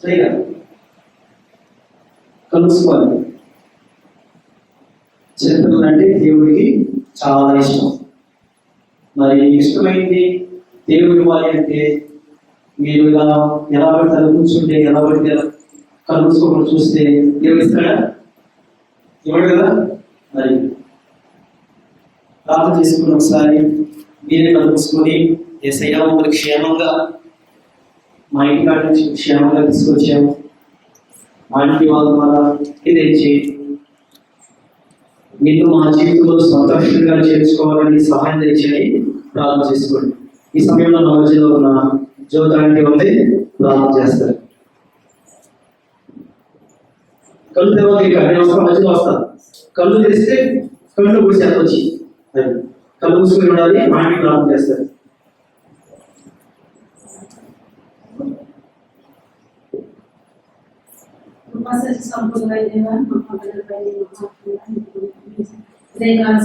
సరిగా కలుసుకోవాలి చిన్నపిల్లలు అంటే దేవుడికి చాలా ఇష్టం మరి ఇష్టమైంది దేవుడి వారి అంటే మీరు ఇలా ఎలా పడితే కూర్చుంటే ఎలా పడితే కలుసుకోకుండా చూస్తే దేవుడు ఇస్తాడా ఇవ్వడు కదా మరి ప్రార్థన చేసుకుని ఒకసారి మీరే కలుసుకొని యేసయ్యా మమ్మల్ని క్షేమంగా మా ఇంటికాడ నుంచి క్షేమంగా తీసుకొచ్చాము మా ఇంటి వాళ్ళ ద్వారా తెచ్చి మీతో మా జీవితంలో సంతోషంగా చేర్చుకోవాలని సహాయం తెచ్చని ప్రార్థన చేసుకోండి. ఈ సమయంలో నా మధ్యలో ఉన్న జ్యోతి అంటే ఉంది ప్రార్థన చేస్తారు. కళ్ళు తెరవాలి మధ్యలో వస్తారు. కళ్ళు తెరిస్తే కళ్ళు గుడిసి వచ్చి కళ్ళు మూసుకుని ఉండాలి. మా ఇంటికి ప్రార్థన చేస్తారు.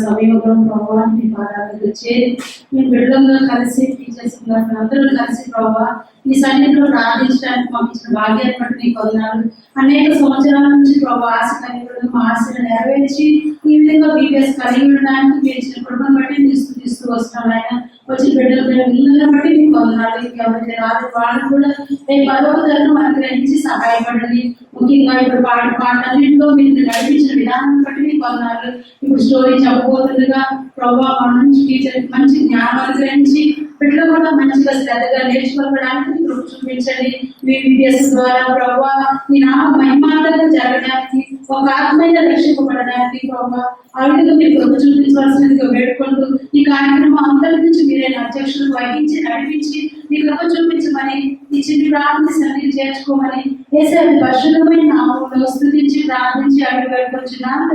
సమయంలో ప్రభావ మీ పాదాలకు చేరి మీ బిడ్డలందరూ కలిసి టీచర్స్ అందరూ కలిసి ప్రభావ మీ సన్నిధిలో ప్రార్థించడానికి పంపించిన భాగ్యాన్ని బట్టి నీకు వందనాలు. అనేక సంవత్సరాల నుంచి ప్రభావ ఆశ కలిగి మా ఆశను నెరవేర్చి ఈ విధంగా బీపీఎస్ కలిగి ఉండడానికి మీరు ఇచ్చిన కుటుంబం బట్టి తీసుకు వస్తున్నాం. ఆయన వచ్చిన బిడ్డల పిల్లలందరిని బట్టి మీకు వందనాలు. ఎవరైతే రాత్రి వాళ్ళు కూడా రేపు పదవతలను మనకు గ్రహించి సహాయపడండి. ముఖ్యంగా ఇప్పుడు పాటలన్నింటిలో మీరు నడిపించిన విధానం బట్టి మీకు వందనాలు. ఇప్పుడు స్టోరీ చెప్పబోతుండగా ప్రభావ మన నుంచి టీచర్ మంచి జ్ఞానాలు గ్రహించి బిడ్డలు కూడా మంచిగా శ్రద్ధగా నేర్చుకోవడానికి మీరు చూపించండి. మీ విద్యాసం ద్వారా ప్రభావ మీ నామ మహిమాంతరం జరగడానికి ఒక ఆత్మైన రక్షింపబడడానికి ప్రభావ ఆ విధంగా మీరు కృప చూపించవలసినదిగా వేడుకుంటూ ఈ కార్యక్రమం అంతటి నుంచి మీరే అధ్యక్షులు వహించి నడిపించి మీ కృప చూపించమని ఈ చిన్ని ప్రార్థన సన్నిధి చేర్చుకోమని యేసయ్య పరిశుద్ధమైన నామములో స్తుతించి ప్రార్థించి అడిగి వేడుకొచ్చున్నాను.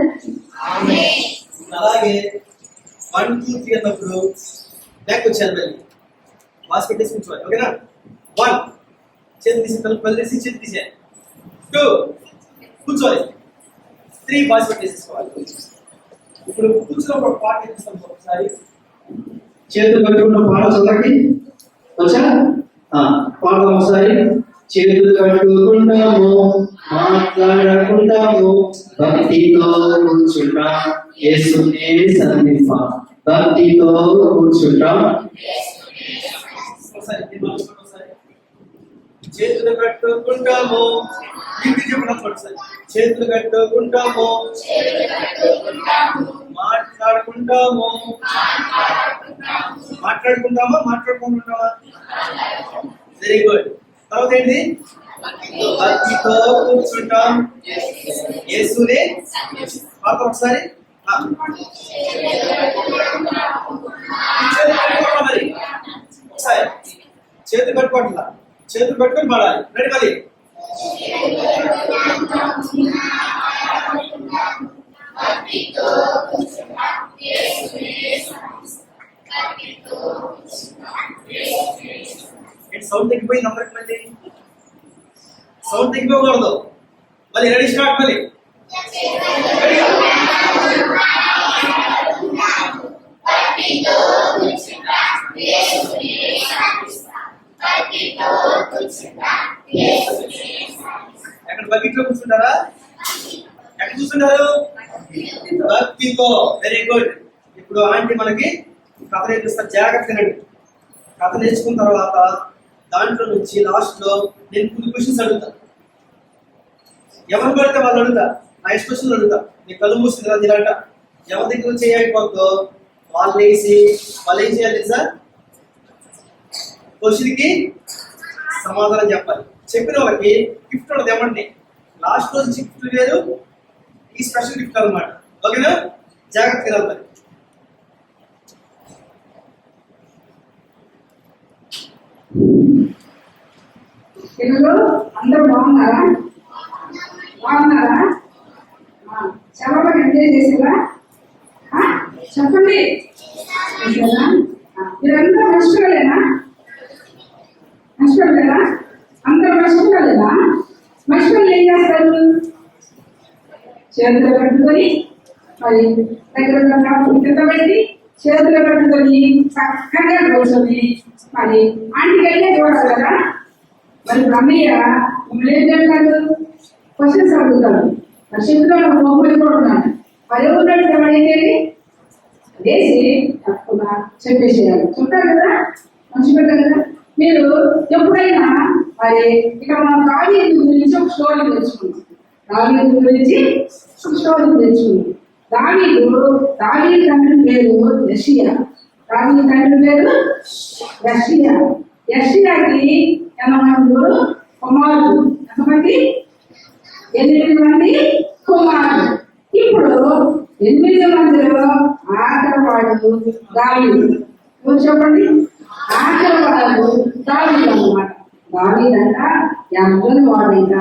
అలాగే 1 2 3 అన్నప్పుడు బ్యాక్ వచ్చాను మళ్ళీ వాస్ పెట్టేసి కూర్చోవాలి. ఓకేనా? 1 చేతి తీసి తలుపు తీసి చేతి తీసే 2 కూర్చోవాలి. 3 వాస్ పెట్టేసుకోవాలి. ఇప్పుడు కూర్చున్నప్పుడు పాట చేస్తాం ఒకసారి. చేతులు కట్టుకున్న పాట చదవండి. వచ్చా పాడదాం ఒకసారి. చేతులు కట్టుకుంటాము మాట్లాడుకుంటాము భక్తితో కూర్చుంటాం యేసునే సన్నిధింప భక్తితో కూర్చుంటాం. చేతులు కట్టుకుంటాము చేతులు కట్టుకుంటాము మాట్లాడుకుంటాము మాట్లాడుకుంటామా వెరీ గుడ్. తర్వాత ఏంటి? భక్తితో కూర్చుంటాం యేసునే పాడతాం ఒకసారి. మరి ఒకసారి చేతులు కట్టుకోవట్లా చేతులు కట్టుకొని పాడాలి. రెడీ మళ్ళీ సౌండ్ తగ్గిపోయింది అందరికి. మళ్ళీ సౌండ్ తగ్గిపోకూడదు. మళ్ళీ రెడీ స్టార్ట్. మళ్ళీ ఎక్కడ బకెట్లో కూర్చుంటారా? ఎక్కడ కూర్చుంటారు? భక్తితో. Very good. ఇప్పుడు ఆంటీ మనకి కథ నేర్పిస్తారు. జాగ్రత్తగా రండి. కథ నేర్చుకున్న తర్వాత దాంట్లో నుంచి లాస్ట్ లో నేను కొన్ని క్వశ్చన్స్ అడుగుతా. ఎవరు పడితే వాళ్ళు అడుగుతా. నెక్స్ట్ క్వశ్చన్ అడుగుతా. నీ కళ్ళు మూసింది కదా ఇలాంట ఎవరి దగ్గర చేయకపోతే వాళ్ళు వేసి వాళ్ళు ఏం చేయాలి సార్? క్వశ్చన్కి సమాధానం చెప్పాలి. చెప్పిన వాళ్ళకి గిఫ్ట్ ఉండదు. ఏమండి లాస్ట్ రోజు గిఫ్ట్ వేరు, ఈ స్పెషల్ గిఫ్ట్ అనమాట. ఓకేనా? జాగ్రత్తగా వెళ్తారు. పిల్లలు అందరూ బాగున్నారా? బాగున్నారా? చాలా బాగా ఎంజాయ్ చేసేవా? చెప్పండి. చేశారా? మీరందరూ మర్చిపోలేనా? మర్చిపోలేదా? అందరూ మర్చిపోలేదా? మర్చిపోయి ఏం చేస్తారు? చేతులు కట్టుకొని మరి దగ్గర కింద పెట్టి చేతులు కట్టుకొని చక్కగా కూర్చొని మరి ఆంటీకి అయితే చూడాలి కదా. మరి అన్నయ్య మిమ్మల్ని ఏం చేస్తారు? క్వశ్చన్స్ అడుగుతాడు. మరి చెప్తున్నాడు లోపలికి కూడా ఉన్నాడు. మరి ఎవరు అయితే వేసి తప్పకుండా చెప్పేసేయాలి. చెప్తారు కదా, మంచి పెట్టారు కదా. మీరు ఎప్పుడైనా మరి ఇక్కడ మనం దావీదు గురించి ఒక స్టోరీ తెలుసుకున్నాం. దావీదు గురించి ఒక స్టోరీ తెలుసుకున్నాం. దావీదు తండ్రి పేరు యెషయా. దావీదు తండ్రి పేరు యెషయా. యెషయాకి ఎంతమంది కుమారుడు? ఎంతమంది? 8 మంది కుమారుడు. ఇప్పుడు 8 మందిలో ఆఖరివాడు దావీదు. చెప్పండి, ఆఖరివాడు దావీదు అన్నమాట. దావీదు అంట ఎంతని వాడంట,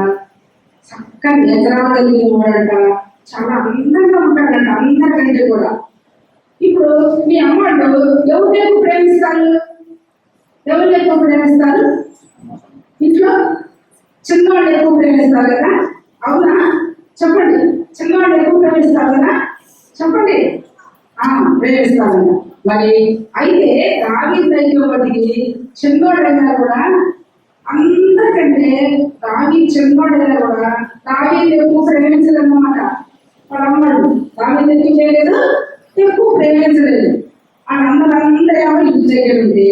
చక్కగా నిద్ర కలిగిన వాడంట, చాలా అందంగా ఉంటాడంట, అందరికంటే కూడా. ఇప్పుడు మీ అమ్మాళ్ళు ఎవరు ఎక్కువ ప్రేమిస్తారు? ఎవరు ఎక్కువ ప్రేమిస్తారు? ఇంట్లో చిన్నవాళ్ళు ఎక్కువ ప్రేమిస్తారు కదా, అవునా? చెప్పండి, చిన్నవాళ్ళు ఎక్కువ ప్రేమిస్తారు కదా, చెప్పండి. ప్రేమిస్తారు. మరి అయితే దావీదు అయితే వాటికి చిన్నవాడైనా కూడా అందరికంటే దావీదు చిన్నవాడైనా కూడా దావీదు ఎక్కువ ప్రేమించదన్నమాట. వాళ్ళ అమ్మాడు దావీదు ఎక్కువ చేయలేదు, ఎక్కువ ప్రేమించలేదు. వాళ్ళందరూ ఏమో ఇంటి దగ్గర ఉంటే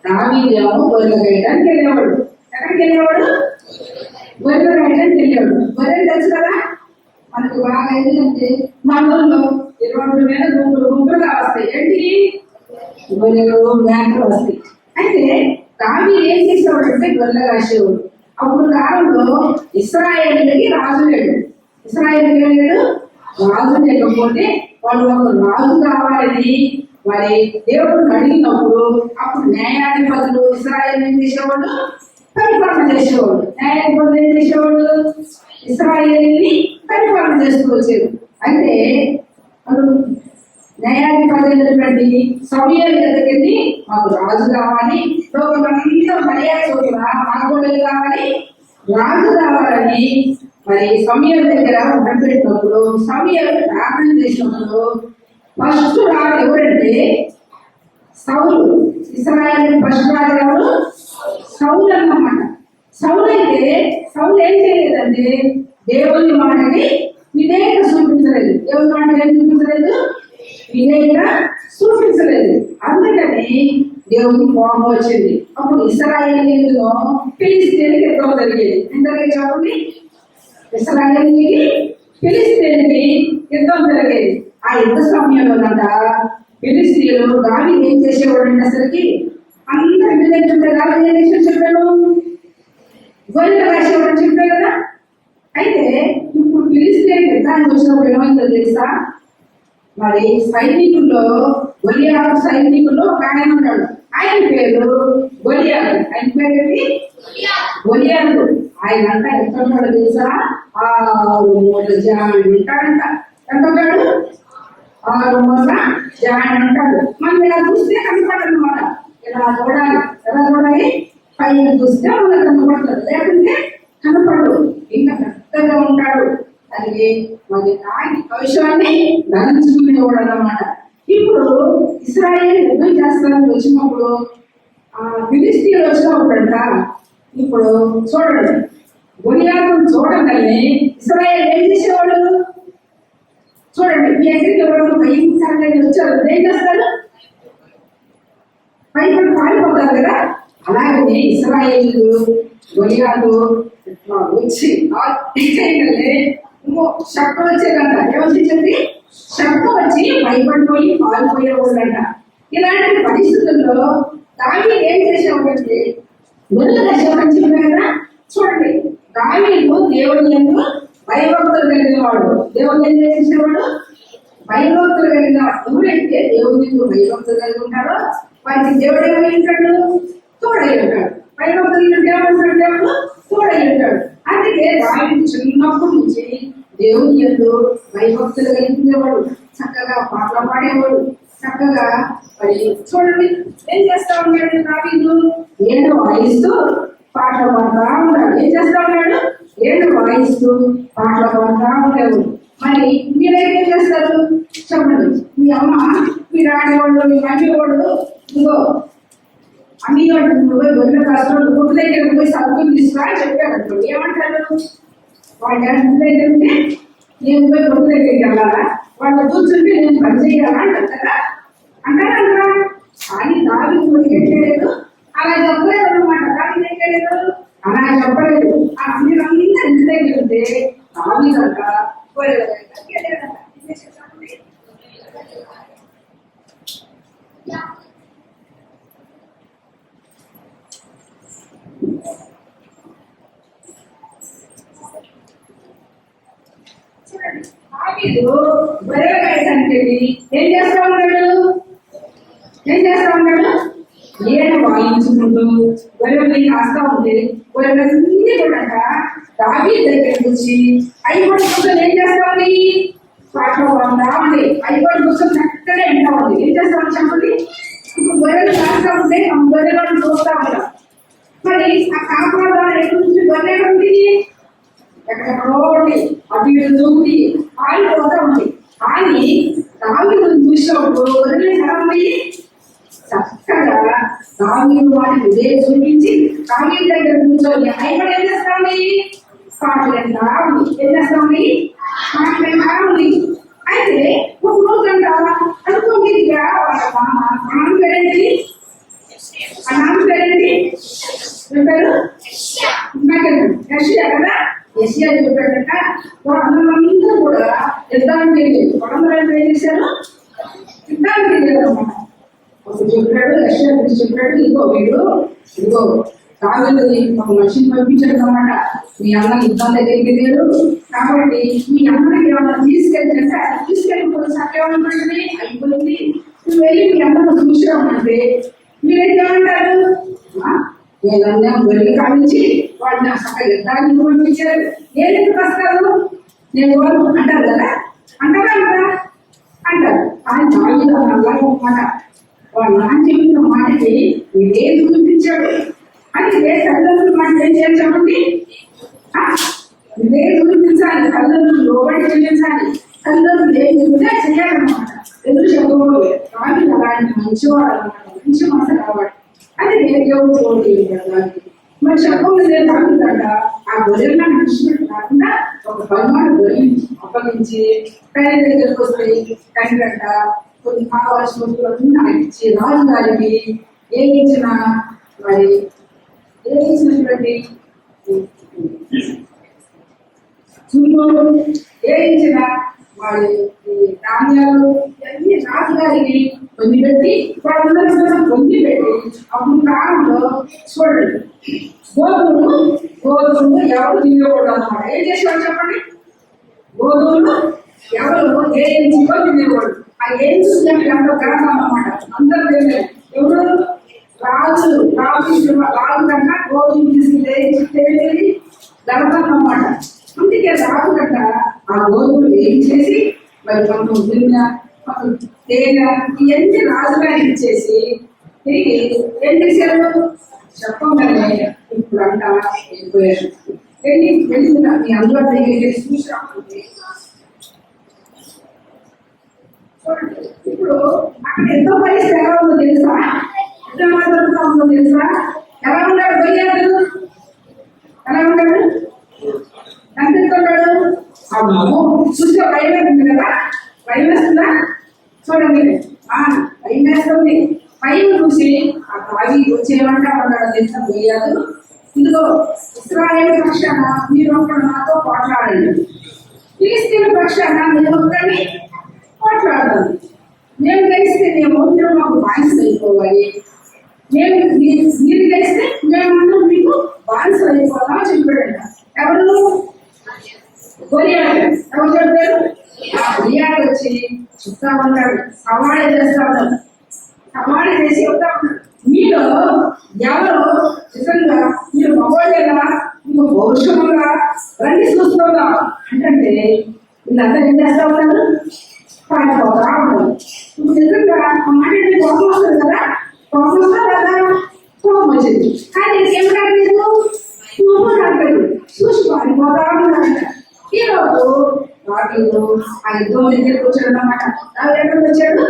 దావీదు ఏమో గొర్రెలు వేయడానికి వెళ్ళేవాడు. ఎక్కడికి వెళ్ళేవాడు? గొర్రెలు వేయడానికి వెళ్ళేవాడు. గొర్రెలు తెలుసు కదా మనకు బాగా ఏంటంటే మా ఊళ్ళో 22,000 గుంపులుగా వస్తాయి. ఏంటి? గొర్రెలు మేకలు వస్తాయి. అయితే దావీదు ఏం చేసేవాడు అంటే గొర్రెలు కాసేవాడు. అప్పుడు కాలంలో ఇశ్రాయేలుకి రాజు లేడు. ఇశ్రాయేలుకి లేడు, రాజు లేకపోతే వాళ్ళు ఒక రాజు కావాలని మరి దేవుడు అడిగినప్పుడు అప్పుడు న్యాయాధిపతులు ఇశ్రాయేలు ఏం చేసేవాడు? పరిపాలన చేసేవాడు. న్యాయాధిపతులు ఏం చేసేవాడు? ఇశ్రాయేలుని పరిపాలన చేస్తూ వచ్చారు. అయితే వాళ్ళు న్యాయాధిపతి సమూయేలు దగ్గరికి మాకు రాజు కావాలి, లోకమంతా మర్యాద మాకు కావాలి, రాజు కావాలని మరి సమూయేలు దగ్గర పెట్టినప్పుడు సమూయేలు ప్రార్థన చేసినప్పుడు ఫస్ట్ రాజు ఎవరంటే సౌలు. ఇశ్రాయేలు ఫస్ట్ రాజు ఎవరు? సౌలు అన్నమాట. సౌలు అయితే సౌలు ఏం చేయలేదంటే దేవుని మాటకి విధేయత చూపించలేదు. దేవుని మాట ఏం చూపించలేదు? విధేయత చూపించలేదు. అందుకని దేవునికి కోపం వచ్చింది. అప్పుడు ఇశ్రాయేలీయులలో ఫిలిష్తీయులకు యుద్ధం జరిగేది. ఎందుకంటే చెప్పండి, ఇశ్రాయేలీయులకి ఫిలిష్తీయులకి యుద్ధం జరిగేది. ఆ యుద్ధ సమయంలోనంట ఫిలిష్తీయులు దావీదు ఏం చేసేవాడు అంటే అసలుకి అందరూ విధంగా దావీదు ఏం చేసి చెప్పాడు? గొర్రెలు రాసేవాడు చెప్పాడు కదా. అయితే ఇప్పుడు ఫిలిష్తీయులకు యుద్ధానికి వచ్చినప్పుడు ఏమైందో తెలుసా? మరి సైనికుల్లో గొలియాతు సైనికుల్లో ఒక ఆయన ఉంటాడు. ఆయన పేరు గొలియాతు. ఆయన పేరు ఏంటి? గొలియాతు. ఆయన అంట ఎంత ఉంటాడు తెలుసా? 6 మూల జాన్ ఉంటాడంట. ఎంత ఉంటాడు? 6 మూల జాన్ ఉంటాడు. మనం ఇలా చూస్తే కనపడనమాట. ఇలా చూడాలి. ఎలా చూడాలి? పైన చూస్తే మనకు కనపడుతుంది, లేకుంటే కనపడు. ఇంకా పెద్దగా ఉంటాడు. అది మరి భవిష్యాన్ని ధరించుకునేవాడు అన్నమాట. ఇప్పుడు ఇశ్రాయేలు యుద్ధం చేస్తానికి వచ్చినప్పుడు ఫిలిష్తీయులు వచ్చినప్పుడంట. ఇప్పుడు చూడండి, గొలియాతును చూడగానే ఇశ్రాయేలు ఏం చేసేవాడు? చూడండి, మీ దగ్గరికి ఎవరైనా భయంకరంగా వచ్చారు, ఏం చేస్తారు? భయపడి పారిపోతారు కదా. అలాగే ఇశ్రాయేలు గొలియాతు వచ్చి శబ్దం వచ్చేదంట. ఏమొచ్చిందండి? శబ్దం వచ్చి భయపడిపోయి పారిపోయేవాళ్ళంట. ఇలాంటి పరిస్థితుల్లో దావీదు ఏం చేసేవాడంటే గొర్రెలు కాసేవాడని చెప్పారు కదా. చూడండి, దావీదు దేవుని యందు భయభక్తులు కలిగిన వాడు. దేవుని ఏం చేసేవాడు? భయభక్తులు కలిగిన వాడు. ఎవరైతే దేవుని యందు భయభక్తులు కలిగి ఉంటారో వారికి దేవుడు ఏమైంటాడు? తోడై ఉంటాడు. భయభక్తులు దేవుడు దేవుడు తోడై ఉంటాడు. అందుకే దావీదు చిన్నప్పటి నుంచి దేవుని యందు భయభక్తులు కలిగినవాడు, చక్కగా పాటలు పాడేవాడు, చక్కగా మరి చూడండి ఏం చేస్తా ఉన్నాడు దావీదు, ఏడు వాయిస్తూ పాటలు పాడుతూ ఉన్నాడు. ఏం చేస్తా ఉన్నాడు, ఏడు వాయిస్తూ పాటలు పాడుతూ ఉండేవాడు. మరి మీరైతే ఏం చేస్తారు చెప్పండి, మీ అమ్మ మీ రానివాళ్ళు మీ మమ్మీ వాళ్ళు ఇదిగో అన్ని పోయి గొర్రెల కాసుకోండి, గుడ్డు దగ్గర పోయి సరుకులు తీసుకురా అని చెప్పారు. ఏమంటారు వాళ్ళ గుడ్డు దగ్గర ఉంటే నేను పోయి గుడ్డు దగ్గరికి వెళ్ళాలా, వాళ్ళు కూర్చుంటే నేను పని చేయాలా అంటారా అంటారా? కానీ దావీదు కూడా ఎక్కలేదు, అలా చెప్పలేదు అనమాట. దావీదు ఎక్కలేదు, అలా చెప్పలేదు. మీరు అందరూ ఇంటి దగ్గర ఉంటే దావీదు అంట గొర్రెల దగ్గరికి వెళ్ళాడంట. దావీదు గొర్రెల కాయడానికి ఏం చేస్తా ఉన్నాడు, ఏం చేస్తా ఉన్నాడు, ఏడు వాయించుకుంటూ గొర్రెల్ని కాస్తా ఉంటే గొర్రెలన్నీ కూడా దావీదు దగ్గరికి వచ్చి అయిపోయి ఏం చేస్తా ఉంది, పాటలు పాడుతా ఉంది. అయిపోయి కూర్చొని చక్కగా వింటా ఉంది. ఏం చేస్తామని చెప్పండి, ఇప్పుడు గొర్రెలు కాస్తా ఉంటే ఆ గొర్రెలను చూస్తా ఉంటాం. మరి ఆ కాపాడు ఎక్కడి నుంచి గొర్రె ఉంది, ఎక్కడెక్కడో ఉంది, అటు ఇటు చూపి ఆగిపోతా ఉంది. కానీ దావీదు చూసినప్పుడు గొర్రెలు ఎలా ఉంది, చక్కగా దావీదు వాటిని ఇదే చూపించి దావీదు దగ్గర కూర్చొని అయిపోయి ఏం చేస్తాండి, పాటలు ఎంత ఉంది. ఏం చేస్తాండి, పాటలు ఎంత ఉంది. అయితే ఒక రోజు అంట అనుకోండి, వాళ్ళ నాన్న పేరేంటి, ఆ నాన్న పేరేంటి, చెప్పారు యెషయా కదా. యెషయా చెప్పాడట వాళ్ళందరూ కూడా యుద్ధానికి వెళ్ళేది. వాళ్ళందరూ ఏం చేశారు, యుద్ధానికి వెళ్ళారు అనమాట. అప్పుడు చెప్పాడు యెషయా గురించి చెప్పాడు, ఇదిగో దావీదుని ఒక మనిషిని పంపించాడు అనమాట. మీ అన్న యుద్ధం దగ్గరికి లేరు కాబట్టి మీ అన్నకి ఏమన్నా తీసుకెళ్తే తీసుకెళ్ళిపోతే సత్యమంటే అయిపోయింది, నువ్వు వెళ్ళి మీ అన్నను చూసిరామంటే మీరైతే ఏమంటారు, నేనన్నా వెళ్ళి కానించి వాడిని అసలు యుద్ధాన్ని పంపించారు, నేను ఎందుకు వస్తాను నేను అంటారు కదా, అంటారా అంటారు. ఆయన దావీదు అలాగే మాట వాళ్ళ నాన్న చెప్పిన మాటకి ఇదే చూపించాడు. అందుకే తల్లిదండ్రుల మాట ఏం చేయాలి చెప్పండి, ఇదే చూపించాలి. తల్లిదండ్రులు లోబడి చెల్లించాలి. తల్లిదండ్రులు ఏం చెప్తే చేయాలన్నమాట. ఎదురు చెప్పకూడదు. కానీ అలాంటి మంచివాడు అన్నమాట, మంచి మనసు కాబట్టి అందుకే దేవుడు తోడు మరి చెప్పకుండా నేను తాగుతాడ ఆ గొర్రెలను విడిచిపెట్టి కాకుండా ఒక బలమైన గొర్రెని అప్పగించి పేద దగ్గరకు వస్తాయి కంటంట కొన్ని కావాల్సిన వస్తువులన్నీ ఆయన ఇచ్చి రాజుగారికి ఏ ఇచ్చిన మరి ఏ ఇచ్చినటువంటి ఏ ఇచ్చిన వారి ధాన్యాలు అన్ని రాజుగారికి కొన్ని పెట్టి వాళ్ళందరూ కొన్ని పెట్టి అప్పుడు కాలంలో చూడండి గోధుమలు ఎవరు తినేవాడు అన్నమాట. ఏం చేసేవాడు చెప్పండి, గోధుమలు ఎవరు ఏ ఇంచుకో తినేవాడు. ఆ ఏంచు ఎంతో గణం అన్నమాట. అందరూ తినేది ఎవరు, రాజు కన్నా గోధుమలు తీసుకుని గణతం అన్నమాట. అందుకే రాజు కట్ట ఆ గోధుమలు ఏం చేసి మరి కొంత దున్న తేనె ఇవన్నీ రాజుగారికి ఇచ్చేసి తిరిగి ఏం చేశారు చెప్పగానే ఇప్పుడు అంట వెళ్ళిపోయారు. వెళ్ళిన మీ అందరూ దగ్గరికి చూసినప్పుడు ఇప్పుడు అక్కడ ఎంతో పరిస్థితి ఎలా ఉందో తెలుసా, ఎంత మాట్లాడుతూ ఉందో తెలుసా, ఎలా ఉన్నాడు గొయ్యాడు, ఎలా ఉన్నాడు కనిపిస్తున్నాడు. అమ్మో చూస్తే భయం వేస్తుంది కదా, భయం వేస్తుందా చూడండి, భయం వేస్తుంది. భయం చూసి ఆ బావి వచ్చేమంటే ఉన్నాడు తెలుసా గొయ్యాడు, ఇదిగో ఇశ్రాయేలు పక్షాన మీరు ఒకరు నాతో పోట్లాడండి, ఫిలిష్తీయుల పక్షాన మీరు ఒకరిని పోట్లాడాలి, మేము గెలిస్తే మేము మాకు బానిసలు అయిపోవాలి, మీరు గెలిస్తే మేమందరం మీకు బానిసలు అయిపోదామని చెప్పాడంట. ఎవరు గొలియాడు, ఎవరు చెప్పారు, ఆ గొలియాడు వచ్చి చెప్తా ఉన్నాడు, సవాళ్ళు చేస్తా ఉన్నాడు, సవాళ్ళు చేసి చెప్తా ఉన్నాడు, మీలో ఎవరు వచ్చింది. కానీ ఏం రాలేదు, కోపం రాలేదు, చూసి పారిపోతా ఉన్నాడు. ఈరోజు రాజు ఆ యుద్ధం దగ్గరికి వచ్చాడు అన్నమాట. రాజు ఎక్కడికి వచ్చాడు?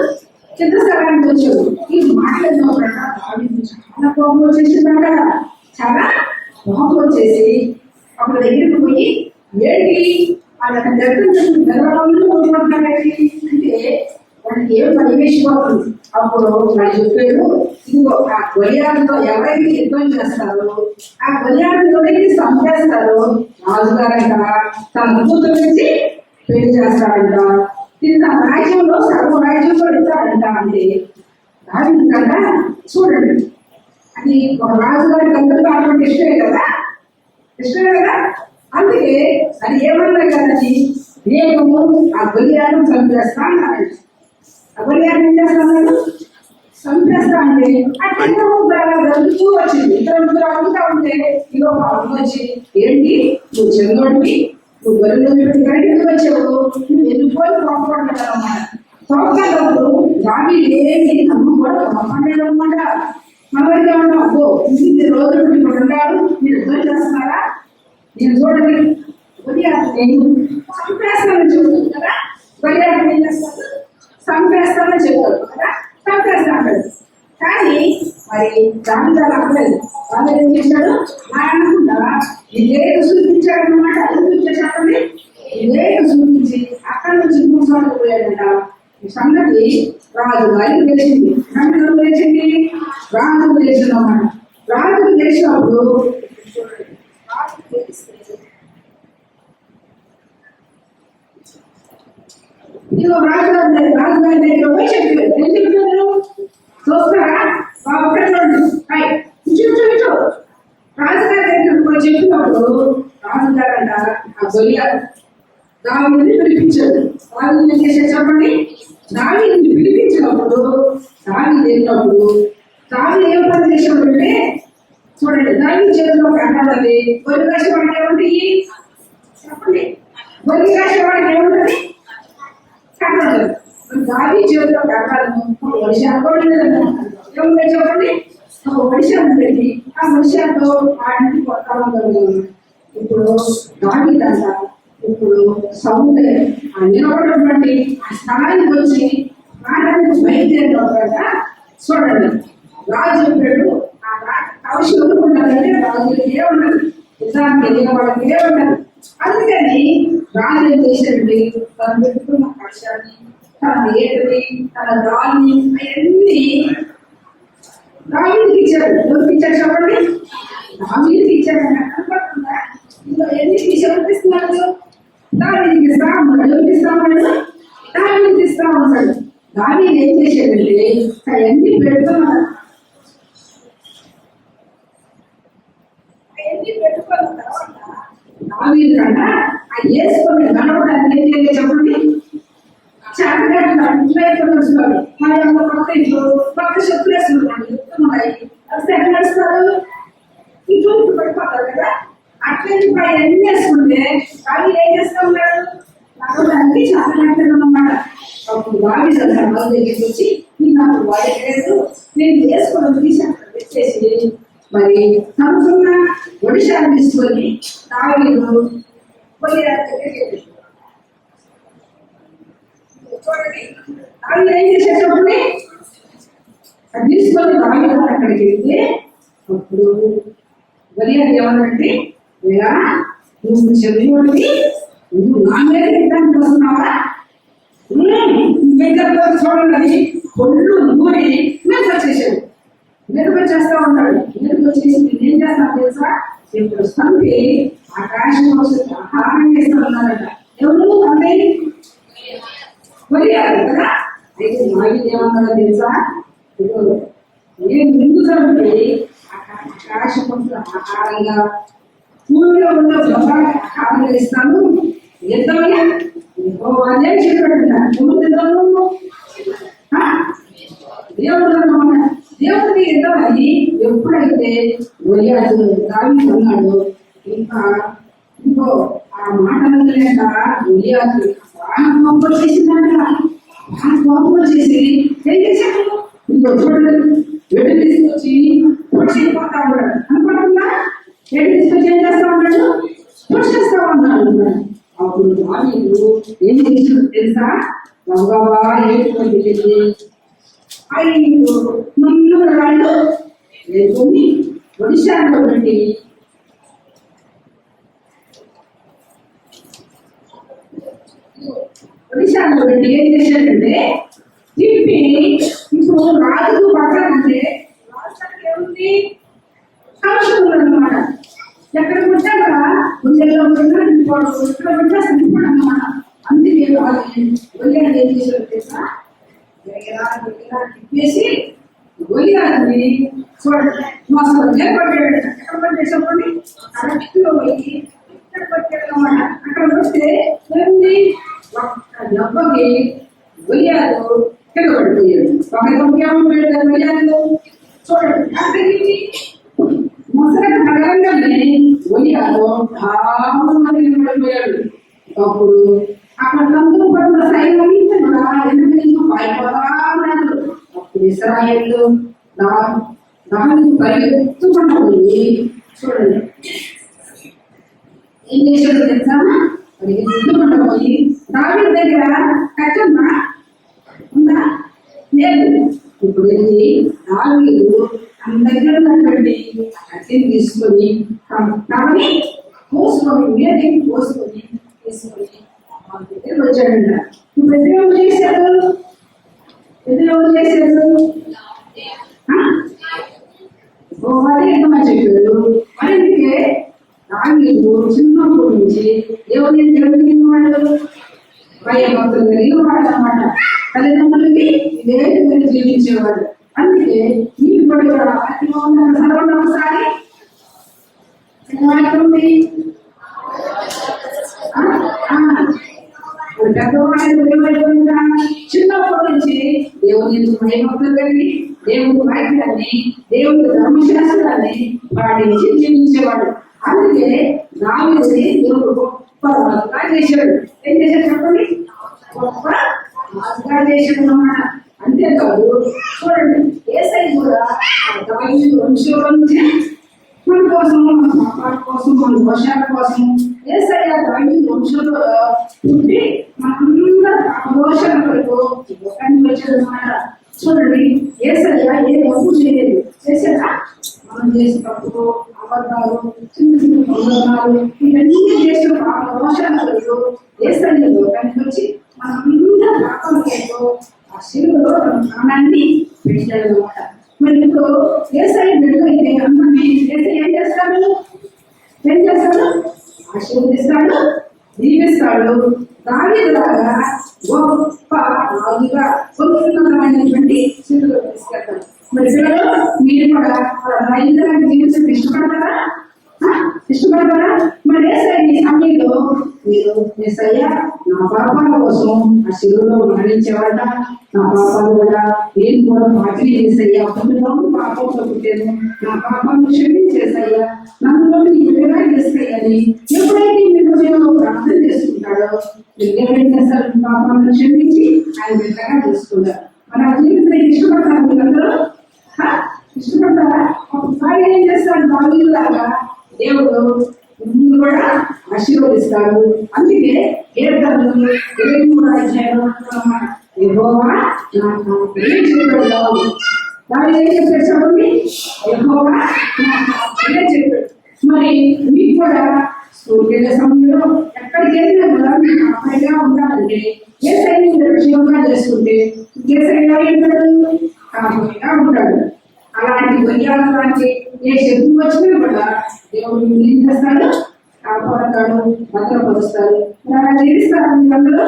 చిన్న స్థలానికి వచ్చాడు. ఈ మాటలు రాజు చాలా కోపం వచ్చేసిందంట. చాలా కోపం వచ్చేసి అక్కడ దగ్గరికి పోయి ఏంటి వాళ్ళ దగ్గర కోరుకుంటున్నాడు అంటే వాళ్ళకి ఏం పరివేశిపోతుంది. అప్పుడు వాళ్ళు చెప్పారు, ఇదిగో ఆ గొలియాలతో ఎవరైతే యుద్ధం చేస్తారో ఆ గొలియాలను ఎవరైతే చంపేస్తారో రాజుగారంట తన కూతురు నుంచి పెళ్లి చేస్తాడంట. ఇది తన రాజ్యంలో సర్వ రాజ్యం కూడా ఇస్తాడంట. అంటే రాజు కదా చూడండి, అది ఒక రాజుగారికి అందరికీ అటువంటి ఇష్టమే కదా, ఇష్టమే కదా. అందుకే అది ఏమన్నా కదండి, నేను ఆ గొలియాలను చంపేస్తా అన్నాడు. ఆ గొలియాలను ఏం చేస్తాను? చంపేస్తా అంటే అట్లా జరుగుతూ వచ్చింది. ఇద్దరు ముగ్గురు అడుగుతా ఉంటే ఇదో పాపం వచ్చి, ఏంటి నువ్వు చెందోడివి, నువ్వు గొర్రెలు పెట్టి బయట ఎందుకు వచ్చావు, నువ్వు వెళ్ళిపోయి కోపపడ్డాడు అన్నమాట. కోపడ్డప్పుడు దావి లేని నమ్మ కూడా కోపడ్డాడు అన్నమాట. మనమైతే ఏమన్నా అబ్బో ఇన్ని రోజులు ఇప్పుడు ఉంటాడు, మీరు యుద్ధం చేస్తున్నారా, నేను చూడండి నేను చంపేస్తానని చెబుతుంది కదా, గొలియాలు ఏం చేస్తాను? చంపేస్తానని చెప్తాడు కదా, చంపేస్తాడు. కానీ మరి దాని అవ్వలేదు. వాళ్ళు ఏం చేశాడు? ఆయనకుండా ఇదేదో చూపించాడు అన్నమాట. చూపించేసాడండి, ఇదేదో చూపించి అక్కడి నుంచి కూర్చోని పోయాడంట. ఈ సంగతి రాజు గారికి తెలిసింది. సంగతి తెలిసింది, రాజుకు తెలిసిందన్నమాట. రాజుకు తెలిసినప్పుడు ఇదిగో రాజుగారి దగ్గర పోయి చెప్పారు. ఏం చెప్పారు? చూస్తారా ఒక్కటి చూచు రాజుగారి దగ్గర పోయి చెప్పినప్పుడు రాజుగారంట ఆ గొలియాలు దావీదుని పిలిపించాడు. దావీదు ఏం చేశాడు చెప్పండి? దావీదుని పిలిపించినప్పుడు దావీదు వెళ్ళినప్పుడు దావీదు ఏం పని చేశాడంటే చూడండి, దావీదు చేతిలో కట్టాలి. గొర్రె కాసే వాడికి ఏముంది చెప్పండి? గొర్రె కాసే వాడికి ఏముంటుంది? కట్టాలి. దావీ చేతిలో కట్టాలను ఏముంది చెప్పండి? ఒక మనిషిని పెట్టి ఆ మనిషితో ఆడికి కొట్టాలి. ఇప్పుడు దావీదంట ఇప్పుడు సౌందర్య నిలబడినటువంటి ఆ స్థలానికి వచ్చి ఆడడానికి బయలుదేరినప్పుడ చూడండి, రాజు చెప్పాడు ఆ అవసరం వదులుకుంటారంటే రాజు ఏమన్నది నిజానికి వెళ్ళిన వాళ్ళకి ఏమన్నది. అందుకని రాజు ఏం చేశాడండి, తన పెట్టుకున్న కష్టాన్ని, తన ఏడుని, తన దాన్ని అవన్నీ దావీదుకి ఇచ్చాడు. ఎవరికి ఇచ్చాడు చెప్పండి? దావీదుకి ఇచ్చాడు. కనపడుతుందా? ఇందులో ఎన్ని విషయాలు దావీదుకి ఇస్తా ఉన్నాడు. ఎవరికి ఇస్తా ఉన్నాడు? దావీదుకి ఇస్తా ఉన్నాడు. దావీదు ఏం చేశాడంటే అవన్నీ పెడుతున్నాడు. అవన్నీ పెట్టుకున్న తర్వాత దావీదు కన్నా ఆ వేసుకొని గడవడానికి ఏం చేయాలి చెప్పండి? చేతగట్టినాడు. ఇంట్లో వస్తున్నాడు, మా యొక్క కొత్త ఇంట్లో కొత్త చెప్పులు వేసుకుంటున్నాడు, చెప్తున్నాయి. అసలు ఎక్కడ నడుస్తారు? ఇంట్లో పడిపోతారు కదా. అట్లా ఇప్పుడు అవన్నీ వేసుకుంటే అవి ఏం చేస్తూ ఉన్నాడు? నడవడానికి చేతగట్టినమాట. అప్పుడు దావీదు అన్నాడు వాళ్ళ దగ్గరికి వచ్చి, నాకు వాడలేదు, నేను వేసుకోవడం తీసి అక్కడ పెట్టేసి మరి తనుకున్న ఒడిశాన్ని తీసుకొని దావీదు పోయి చూడండి దావీదు ఏం చేశాడు చెప్పండి? అది తీసుకొని దావీదు అక్కడికి వెళ్తే అప్పుడు గొలియాలు ఏమన్నాడంటే, లేదా నువ్వు చదివి నువ్వు నా మీద యుద్ధానికి వస్తున్నావా? చూడండి ఒళ్ళు నూరి మెరుగు వచ్చేసాడు. మెరుగు వచ్చేస్తా ఉన్నాడు. మెరుగు వచ్చేసి ఏం చేస్తాను తెలుసా? ఇప్పుడు స్తంభి ఆకాశం ఆహారం వేస్తూ ఉన్నారట. ఎవరు అంటే గొలియాలు కదా. అయితే దావీదు ఏమన్నాడో తెలుసా? నేను ముందు చంపి ఆకాశం ఆహారంగా భూమిలో ఉన్న బ్రహ్మాండ ఆహారంగా ఇస్తాను. యుద్ధమే అదే చెప్పాడు. దేవుడికి యుద్ధం అది ఎప్పుడైతే గొలియాలు దావీదు అన్నాడు, ఇంకా ఇంకో ఆ మాటలు లేక గొలియాలు బాగా కోపం చేసిందంట. బాగా కోపం చేసి ఏం చేశాడు? ఇంకో చూడండి వెళ్ళు తీసుకొచ్చి ఆడుతా ఉన్నాడు అనుకుంటున్నా ఏంటి తీసుకొచ్చి ఏం చేస్తా ఉన్నాడు పోషిస్తా ఉన్నాడు అప్పుడు దావీదు ఏం చేసినాడు తెలుసా గబగబా ఏడుకొని వెళ్ళి 5 నున్నగా రాళ్ళు వేసుకొని ఒడిశాలో నుండి ఏం చేశాడంటే తిప్పి ఇప్పుడు రాజుకు పట్టాలంటే రాష్ట్రానికి ఏముంది అవసరం అన్నమాట ఎక్కడ పుట్టాక గుండెల్లో అన్నమాట అందుకే గొలియాడు ఏం చేశాడు తెలుసా తిప్పేసి గొలియాడిని చూడండి మోసంగా పట్టాడు ఎక్కడ పట్టేసప్పండి కరెక్ట్గా పోయి ఎక్కడ పట్టాడు అన్నమాట అక్కడ వస్తే ఏముంది దెబ్బకి గొలియాడు తిరగబడిపోయాడు గొలియాడు చూడండి మొసలకు పడగానే గొలియాడు పడిపోయాడు అప్పుడు అక్కడ తంతులు పడిన సైన్యం కూడా ఎందుకు పైపోతా ఉన్నాడు అప్పుడు ఇశ్రాయేలు దానికి పరిగెత్తుకుంటూ పోయి చూడండి ఏం చేశాడు తెలుసా పరిగెత్తుకుంటూ పోయి దావీదు దగ్గర కట్టమ్మా ఉందా లేదు ఇప్పుడు వెళ్ళి దావీదు తన దగ్గర ఉన్నటువంటి కట్టెని తీసుకొని తనని పోసుకొని మీదకి పోసుకొని తీసుకొని దగ్గర వచ్చాడంట నువ్వు ఎదురు చేశాడు ఎంతమంది చెప్పాడు మరిందుకే దావీదు చిన్నప్పటి నుంచి దేవుని వాడు భయభక్తులు కలిగిన వాడు అన్నమాట తల్లిదండ్రులకి ఇదే విధంగా జీవించేవాడు అందుకే మీరు కూడా చదవండి ఒకసారి చిన్నప్పటి నుంచి దేవుని భయభక్తులు కలిగి దేవుని వాక్యాన్ని దేవుని ధర్మశాస్త్రాన్ని పాటించి జీవించేవాడు అందుకే దావీదుని దేవుడు గొప్ప రాజుగా చేశాడు ఏం చేశాడు చెప్పండి గొప్ప రాజుగా చేశాడు అన్నమాట అంతేకాదు చూడండి యేసయ్య కూడా దావీదు వంశంలో నుంచి మన కోసం మన పాపాల కోసం మన దోషాల కోసం యేసయ్య దావీదు వంశంలో పుట్టి మనందరూ దోషాల వరకు వచ్చాడు అన్నమాట చూడండి యేసయ్య ఏ తప్పు చేయలేదు చేశారా మనం చేసే తప్పులు అబద్ధాలు చిన్న చిన్న పొందనాలు ఇవన్నీ చేసిన దోషాల వరకు యేసయ్య లోకానికి వచ్చి మనందరూ పాపం చేస్తూ ఆ శిలువలో తన ప్రాణాన్ని పెట్టాడు అన్నమాట మరి ఇప్పుడు యేసయ్య బిడ్డలైతే అందరినీ యేసయ్య ఏం చేస్తాడు ఆశీర్వదిస్తాడు దీవిస్తాడు దావీదులాగా గొప్ప రాజుగా ఉన్నతమైనటువంటి స్థితిలో తీసుకెళ్తాడు మరి పిల్లలు మీరు కూడా రైతులకు జీవించడం ఇష్టపడతారా మరి యేసయ్య ఈ సమయంలో మీరు యేసయ్య నా పాపాల కోసం ఆ శిలువలో మరణించేవాడ నా పాపాలు కూడా నేను కూడా పాటిని చేసయ్యా అప్పుడు పాపంతో పుట్టాను నా పాపాలను క్షమించేసయ్యా నన్ను నీ విధంగా చేస్తాయని ఎప్పుడైతే మీరు ప్రార్థన చేసుకుంటాడో ఏం చేస్తారు పాపాలను క్షమించి ఆయన విధంగా చేసుకుంటారు మన జీవితాన్ని ఇష్టపడతారు మీరందరూ ఇష్టపడతారా ఒకసారి ఏం చేస్తాడు దావీదులాగా దేవుడు నిన్ను కూడా ఆశీర్వదిస్తాడు అందుకే కీర్తనలు 23వ అధ్యాయంలో యెహోవా నాకు ప్రియ చెప్పాడు దావీదు ఏం చెప్పాడు చెప్పండి యెహోవా నాకు ప్రియ చెప్పాడు మరి మీకు కూడా స్కూల్కి వెళ్ళే సమయంలో ఎక్కడికి వెళ్ళినా కూడా మీకు అబ్బాయిగా ఉండాలంటే యేసయ్యని క్షేమంగా చేసుకుంటే యేసయ్య ఉంటాడు కాపుగా ఉంటాడు అలాంటి వయ్యాల లాంటి ఏ శత్రువు వచ్చినా కూడా దేవుడు ఏం చేస్తాడు కాపాడతాడు భద్రపరుస్తాడు అలా జీవిస్తారా మీరందరూ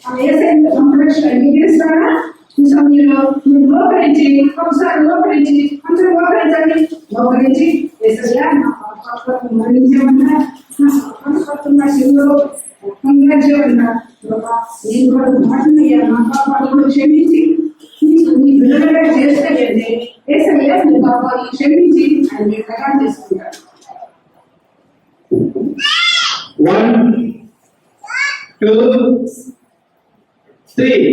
ఆ యేసయ్య సంరక్షణ జీవిస్తారా ఈ సమయంలో మీరు లోకరించి ఒకసారి లోకరించి అందరూ లోకరించండి లోకరించి యేసయ్య నా పాపాలను మరణించమన్నా నా పాపస్తున్న శివులో రక్తంగా చేయమన్నా నేను కూడా మాటనయ్యా నా పాపాలను క్షమించి నీ బిడ్డలుగా చేస్తే యేసయ్య నీ పాపాలను క్షమించి ఆయన బిడ్డగా చేసుకుంటాడు 1 2 3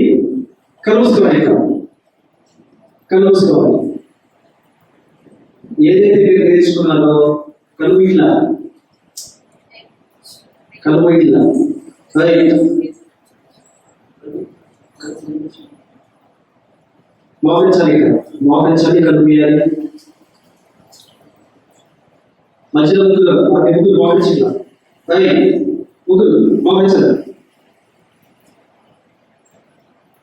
కలుసుకోవాలి ఏదైతే మీరు నేర్చుకున్నారో కలుపు ఇట్లా రైట్. మోకరించాలి కనిపించాలి. మధ్యలో ముగ్గురు మోకరించాలి. రైట్. ముగ్గురు మోకరించాలి.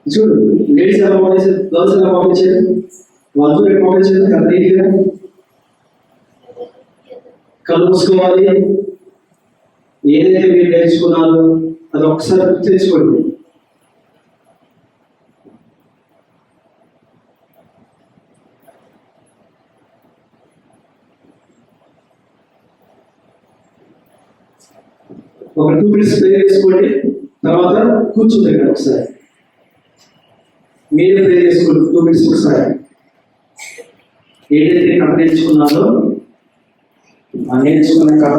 చూడు, లేడీస్ ఎలా మోకరించారు, గర్ల్స్ ఎలా మోకరించారు, వాళ్ళు ఎక్కడ మోకరించారు కదా. నీట్గా కళ్ళు మూసుకోవాలి. ఏదైతే మీరు నేర్చుకున్నారో అది ఒకసారి గుర్తు తెచ్చుకోండి. ఒక 2 minutes ప్రే చేసుకోండి. తర్వాత కూర్చుంది ఇక్కడ ఒకసారి మీరు ప్రే చేసుకోండి. 2 minutes ఒకసారి ఏదైతే కథ నేర్చుకున్నారో ఆ నేర్చుకున్న కథ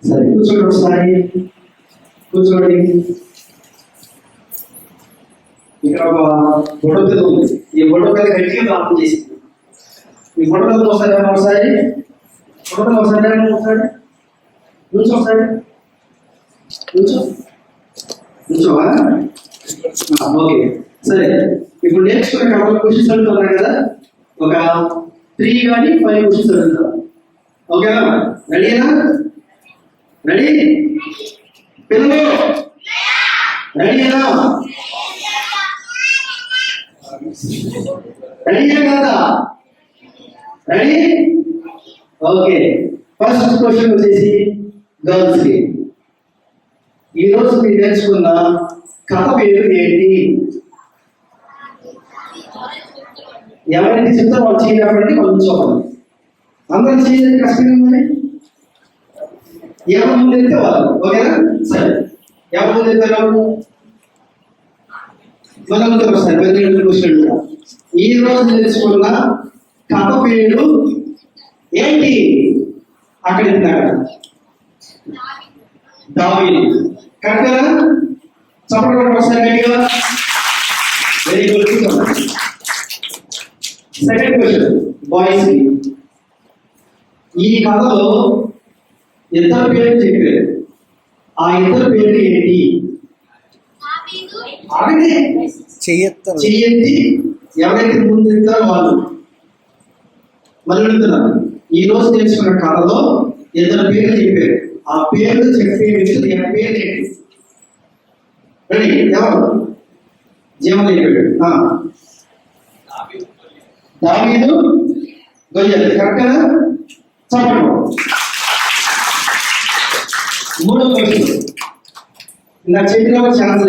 సరే కూర్చోండి. ఒకసారి కూర్చోండి. ఇక్కడ ఒక బొడవ ఉంది. ఈ బొడవ మీద గట్టిగా ప్రార్థన చేసింది. ఈ బొడవ ఒకసారి ఒకసారి బొడవ ఒకసారి కూర్చో. ఒకసారి కూర్చోవా. ఓకే సరే. ఇప్పుడు నేర్చుకునే కాబట్టి క్వశ్చన్స్ అడుగుతున్నారు కదా. ఒక 3 కానీ 5 క్వశ్చన్స్ అడుగుతారు. ఓకేనా? రెడీనా? రెడీ పిల్లలు? రెడీనా? రెడీయా కదా? రెడీ? ఓకే. ఫస్ట్ క్వశ్చన్ వచ్చేసి గర్ల్స్ కి. ఈ రోజు మీరు నేర్చుకున్న కథ పేరు ఏంటి? ఎవరైతే చెప్తే వాళ్ళు చేయబట్టి వాళ్ళు చెప్పాలి. అందరూ చేయడానికి కష్టంగా ఉందని ఎవరి ముందు ఎత్తే వాళ్ళు. ఓకేనా? సరే, ఎవరి ముందు ఎత్తారు? మన ముందు వస్తాయి. క్వశ్చన్ ఈ రోజు నేర్చుకున్న కథ పేరు ఏంటి? అక్కడ ఎత్తాక దావీదు. కరెక్టా? చెప్పడం వస్తాయి గట్టిగా. Very good. Second question boys కి. ఈ కథలో ఇద్దరు పేర్లు చెప్పారు. ఆ ఇద్దరు పేర్లు ఏంటి? ఆగనే చెయ్యెత్తి ఎవరైతే ముందు ఎత్తారో వాళ్ళు. మళ్ళీ అడుగుతున్నారు. ఈ రోజు నేర్చుకున్న కథలో ఇద్దరు పేర్లు చెప్పారు. ఆ పేర్లు చెప్పే వ్యక్తులు పేరు ఏంటి? రెడీ? ఎవరు? జీవన చెప్పాడు. దావీదు, గొల్యాతు. కరెక్టేనా? చెప్పండి. మూడో క్వశ్చన్. ఇందాక చెప్పిన వాళ్ళకి ఛాన్స్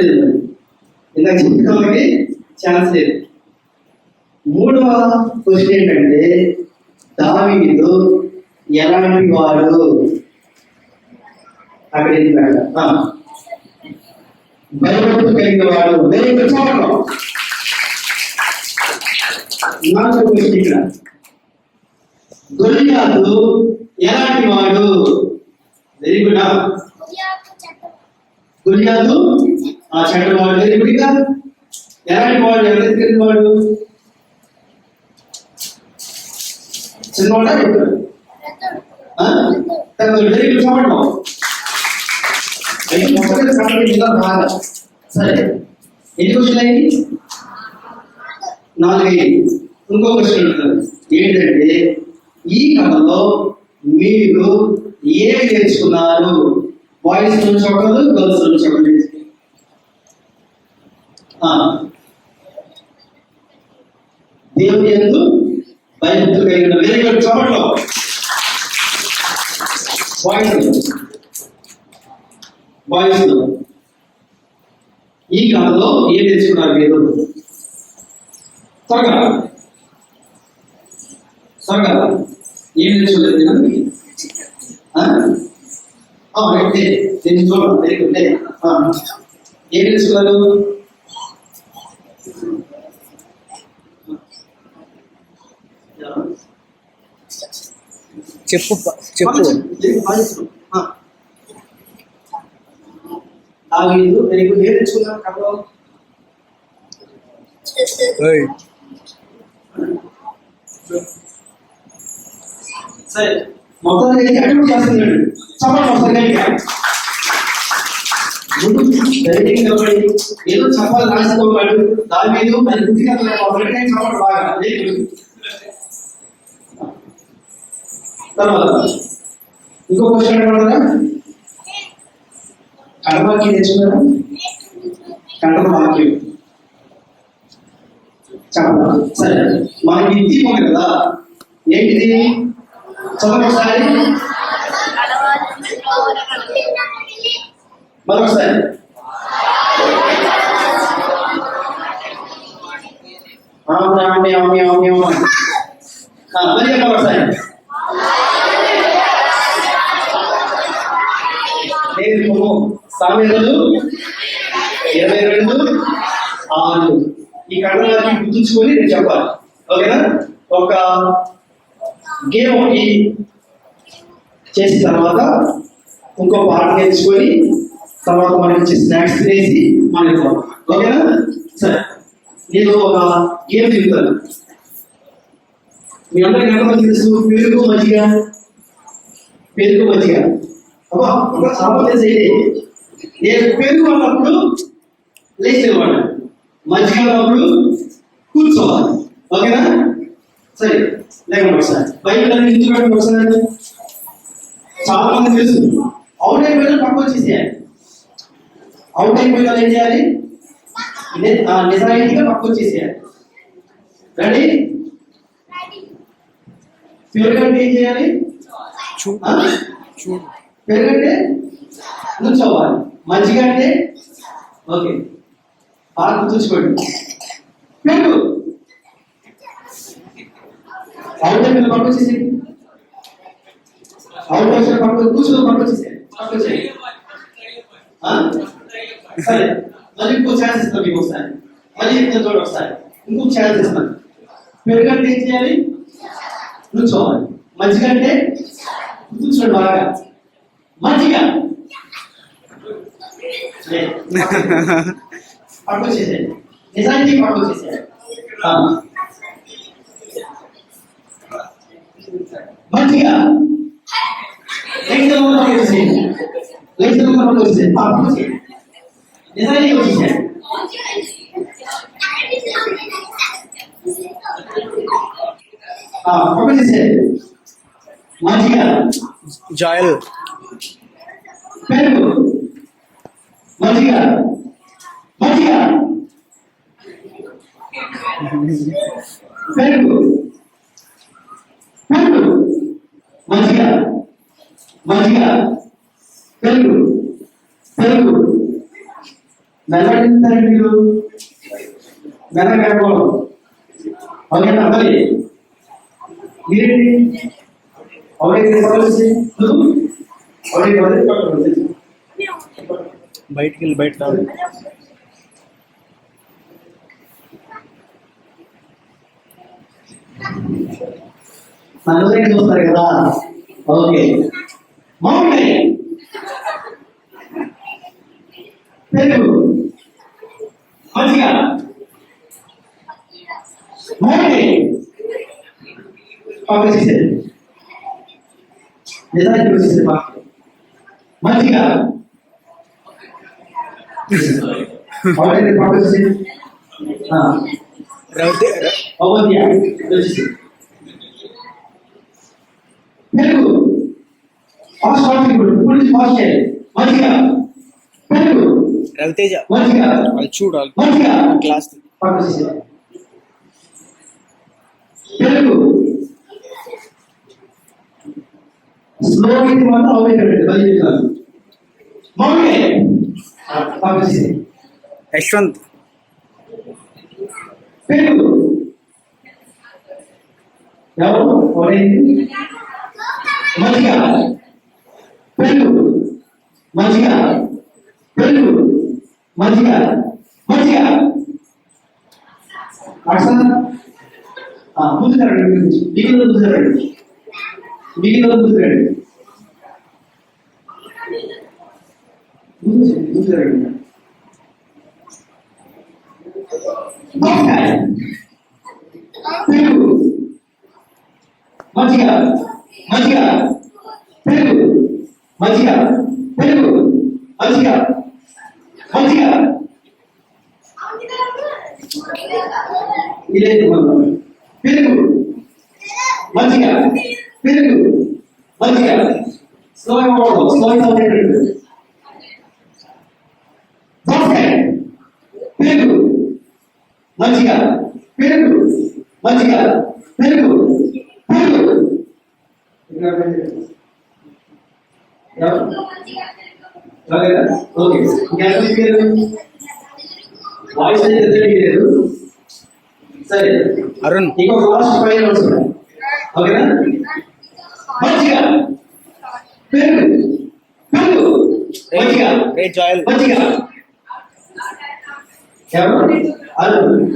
లేదు. మూడవ క్వశ్చన్ ఏంటంటే దావీదు ఎలాంటి వాడు? అక్కడ భయభక్తులు కలిగిన వాడు. Very good. చెప్పండి. నాలుగో క్వశ్చన్ ఇక్కడ గొల్యాతు ఎలాంటి వాడు? Very good. గొల్యాతు చెడ్డవాడు. Very good. ఇంకా ఎలాంటి వాడు? ఎవరైతే తెలియని వాడు? చిన్నవాడా చెప్తాడు. Very good. చెప్పండి. అయితే మొదటి సమయం బాగా. సరే, ఎన్ని క్వశ్చన్ అయింది? 4 అయింది. ఇంకో క్వశ్చన్ ఉంటుంది ఏంటంటే ఈ కథలో మీరు ఏమి నేర్చుకున్నారు? బాయ్స్ నుంచి ఒకరు, గర్ల్స్ నుంచి ఒకరు. దేవుని యందు భయభక్తులు కలిగిన వెరీ గుడ్ చప్పట్లో. బాయ్స్ ఈ కథలో ఏం నేర్చుకున్నారు మీరు? త్వరగా ఏం నేర్చుకోలేదు నేను చూడండి. Very good. ఏం నేర్చుకున్నారు? చెప్పు వెరీ గుడ్. ఏం నేర్చుకున్నారు కథలో? సరే, మొత్తానికి అటెంప్ట్ చేస్తున్నాడు. చెప్పండి ఒకసారి ధైర్యం కాబట్టి ఏదో చెప్పాలి రాసుకోవాడు. దాని మీద దాని బుద్ధిగా చెప్పండి బాగా. తర్వాత ఇంకో క్వశ్చన్ అడగడా? కడవాక్యం నేర్చుకున్నారా? కడవాక్యం చెప్పాలి. సరే, మనకి దీపం కదా, ఏంటిది? చదవండి ఒకసారి, మరొకసారి. మరి మరొకసారి. సామెతలు 22:6. ఈ కథనాన్ని గుర్తుంచుకొని నేను చెప్పాలి. ఓకేనా? ఒక గేమ్ ఒకటి చేసిన తర్వాత ఇంకో పాట నేర్చుకొని తర్వాత మనకి స్నాక్స్ తినేసి మనకి ఓకేనా? సరే, నేను ఒక గేమ్ తిరుగుతాను. మీ అందరికి ఎంతమంది తెలుసు పెరుగు మజ్జిగ? అబ్బా చాలా తెలిసి నేను పెరుగు అన్నప్పుడు లేచేవాడు, మజ్జిగ అన్నప్పుడు కూర్చోవాలి. ఓకేనా? సరే, లేకుండా ఒకసారి బయట నిల్చోబెట్టండి. ఒకసారి చాలా మంది తెలుసు అవుట్ అయిపోయినా పక్క వచ్చేసేయాలి. అవుట్ అయిపోయినా ఏం చేయాలి? నిజాయితీగా పక్క వచ్చేసేయాలి. రెడీ? పెరుగంటే ఏం చేయాలి? పెరుగంటే నుంచోవాలి. మజ్జిగ అంటే ఓకే బాగా గుర్తుంచుకోండి. పెరుగు అవుట్ అయిపోయిన పక్క వచ్చేసి అవుట్ వచ్చిన పక్క కూర్చొని పక్క వచ్చేసేయాలి. పక్క వచ్చేయాలి. సరే, మళ్ళీ ఇంకో ఛాన్స్ ఇస్తాను మీకు. ఒకసారి మళ్ళీ చూడండి. ఒకసారి ఇంకొక ఛాన్స్ ఇస్తాను. పెరుగంటే ఏం చేయాలి? నుంచోవాలి. మజ్జిగ అంటే కూర్చోండి బాగా. మజ్జిగ పట్టు వచ్చేసేది. నిజానికి పట్టు వచ్చేసేది. మజ్జిగ నిజానికి వచ్చేసేది. పట్టు వచ్చేసేది. మజ్జిగ జాయల్ పెరుగు మజ్జిగ పెరుగు మజ్జిగ పెరుగు మెల్లగంటారు మీరు. మెల్లగడకూడదు. ఓకేనా? మరి మీరేంటి బయటికి వెళ్ళి బయట రాదు. అందరూ చూస్తారు కదా. ఓకే, మామిడి పెరుగు మజ్జిగ మామిడి పక్క చేసేది. నిజానికి వచ్చేసేది పక్క. మజ్జిగ పక్క చేసేది. రవితే భగవద్య వచ్చేసి పెరుగు ఫాస్ట్ ఫాస్ట్ ఇప్పుడు నుంచి ఫాస్ట్ చేయాలి మంచిగా పెరుగు రవితేజ మంచిగా అది చూడాలి మంచిగా క్లాస్ పక్కన పెరుగు స్లో అయితే మాత్రం అవైతే పది నిమిషాలు మామిడి పక్కన యశ్వంత్ పెరుగు ఎవరు ఎవరైంది మంచిగా పెరుగు మంచిగా పెరుగు మంచిగా మంచిగా అట్లా ముందు తరండి మిగిలిన ముందు తరండి మిగిలిన ముందు తరండి ముందు తరండి పెరుగు మంచిగా మంచిగా పెరుగు మంచిగా పెరుగు మంచిగా మంచిగా ఇదే పెరుగు మంచిగా పెరుగు మంచిగా స్లో అవుతాడు పెరుగు మంచిగా పెరుగు మంచిగా పెరుగు పెరుగు ఓకే వాయిస్ అయితే తెలియలేదు సరే అరుణ్ ఇంకొక లాస్ట్ ఫైవ్ నోట్స్ ఓకేనా మంచిగా పెరుగు పెరుగు మంచిగా రే జాయల్ మంచిగా ఎవరు అరుణ్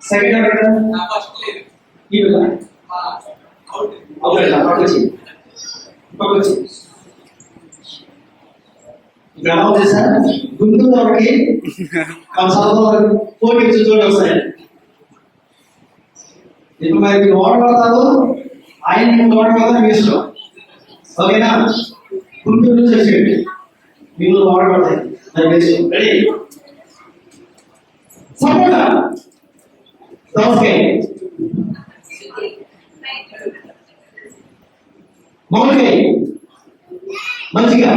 సెకండ్ గ్రామం చేశా గుంటూరు వరకు మన సంవత్సరం పోటీ చూడండి వస్తాయి ఇప్పుడు మరి మీరు ఓడబడతారు ఆయన మీకు ఓడబడతారు మీ ఇష్టం ఓకేనా గుంటూరు నుంచి వచ్చేయండి మీరు ఓడబడతాయి మరి ఇష్టం రెడీ సపోర్టా దోసకాయ మామిడికాయ మంచిగా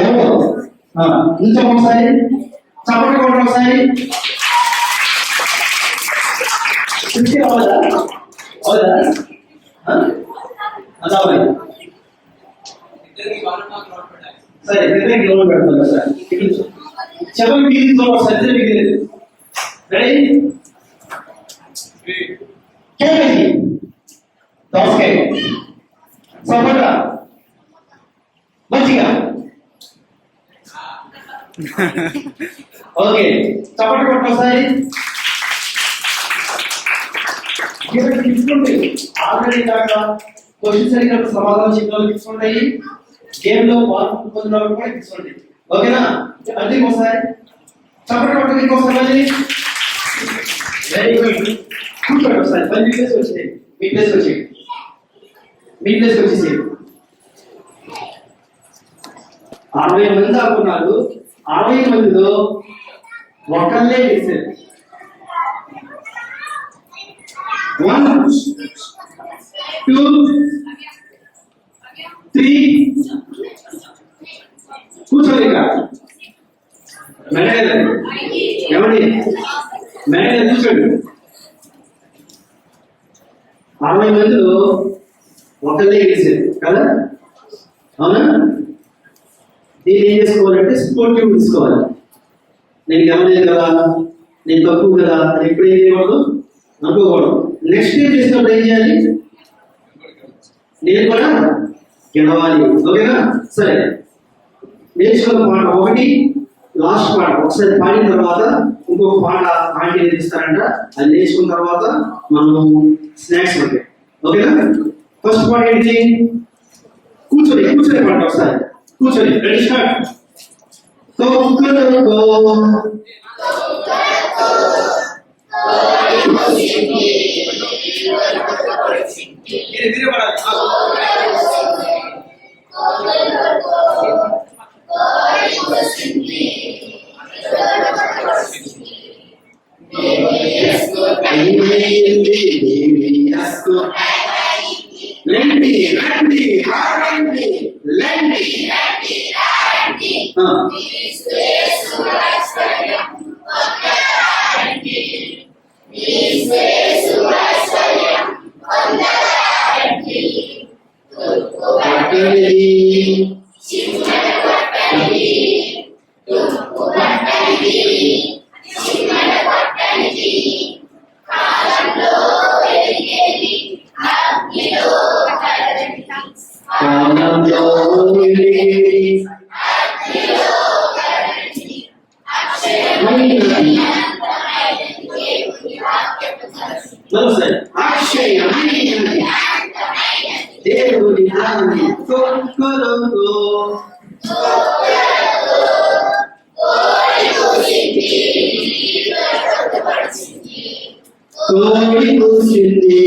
ఎవరు కొంచెం ఒకసారి చప్పటి కూడా ఒకసారి అవుదా అవుదా అదాబాయ్ సరే ఇద్దరికి లోన్ పెడతాను సార్ చెప్పండి మీకు ఒకసారి మిగిలేదు రెడీ కేజీ దోసకాయ సపోటా మంచిగా ఓకే చప్పటి కొట్టు ఒకసారి తీసుకోండి ఆల్రెడీ దాకా క్వశ్చన్స్ అడిగినప్పుడు సమాధానం చెప్పిన తీసుకోండి గేమ్ లో పాల్గొన్న పొందిన వాళ్ళు కూడా తీసుకోండి ఓకేనా అంటే ఒకసారి చప్పటి కొట్టండి ఇంకోసారి మళ్ళీ వెరీ గుడ్ కూర్చోండి ఒకసారి మళ్ళీ మీ ప్లేస్ వచ్చింది మీ ప్లేస్ వచ్చి మీ ప్లేస్ వచ్చేసి 60 మంది అనుకున్నారు 60 మందిలో ఒకళ్ళే వేసారు 1 2 3 కూర్చోండి ఇక మేనేజర్ ఎవరి మేనేజర్ కూర్చోండి 60 మందిలో ఒకళ్ళే వేసారు కదా అవునా దీన్ని ఏం చేసుకోవాలంటే స్పోర్టివ్ తీసుకోవాలి నేను గమలేదు కదా నేను తక్కువ కదా అని ఎప్పుడు ఏం చేయకూడదు అనుకోకూడదు నెక్స్ట్ ఏం చేసినప్పుడు ఏం చేయాలి నేను కూడా గెలవాలి ఓకేనా సరే నేర్చుకున్న పాట ఒకటి లాస్ట్ పాట ఒకసారి పాడిన తర్వాత ఇంకొక పాట ఆంటీ నేర్పిస్తారంట అది నేర్చుకున్న తర్వాత మనం స్నాక్స్ ఉంటాయి ఓకేనా ఫస్ట్ పాట ఏంటి కూర్చొని పాట ఒకసారి కూర్చొని రెడీ స్టార్ట్ రండి రండి రండి రండి. దేవుడి దాని కొరకు కోడి కూర్చుంది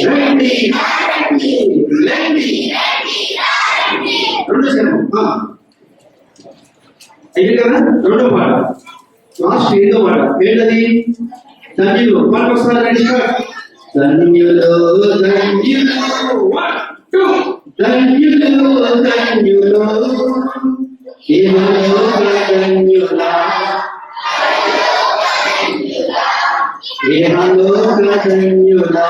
రండి రండి. రెండో శరణం అయితే కదా. రెండో పాట లాస్ట్ ఏదో పాట ఏంటది? ధన్యులు పాట వస్తారు. ధన్యులు ధన్యులు ధన్యులు ధన్యులు ధన్యులా ధన్యులా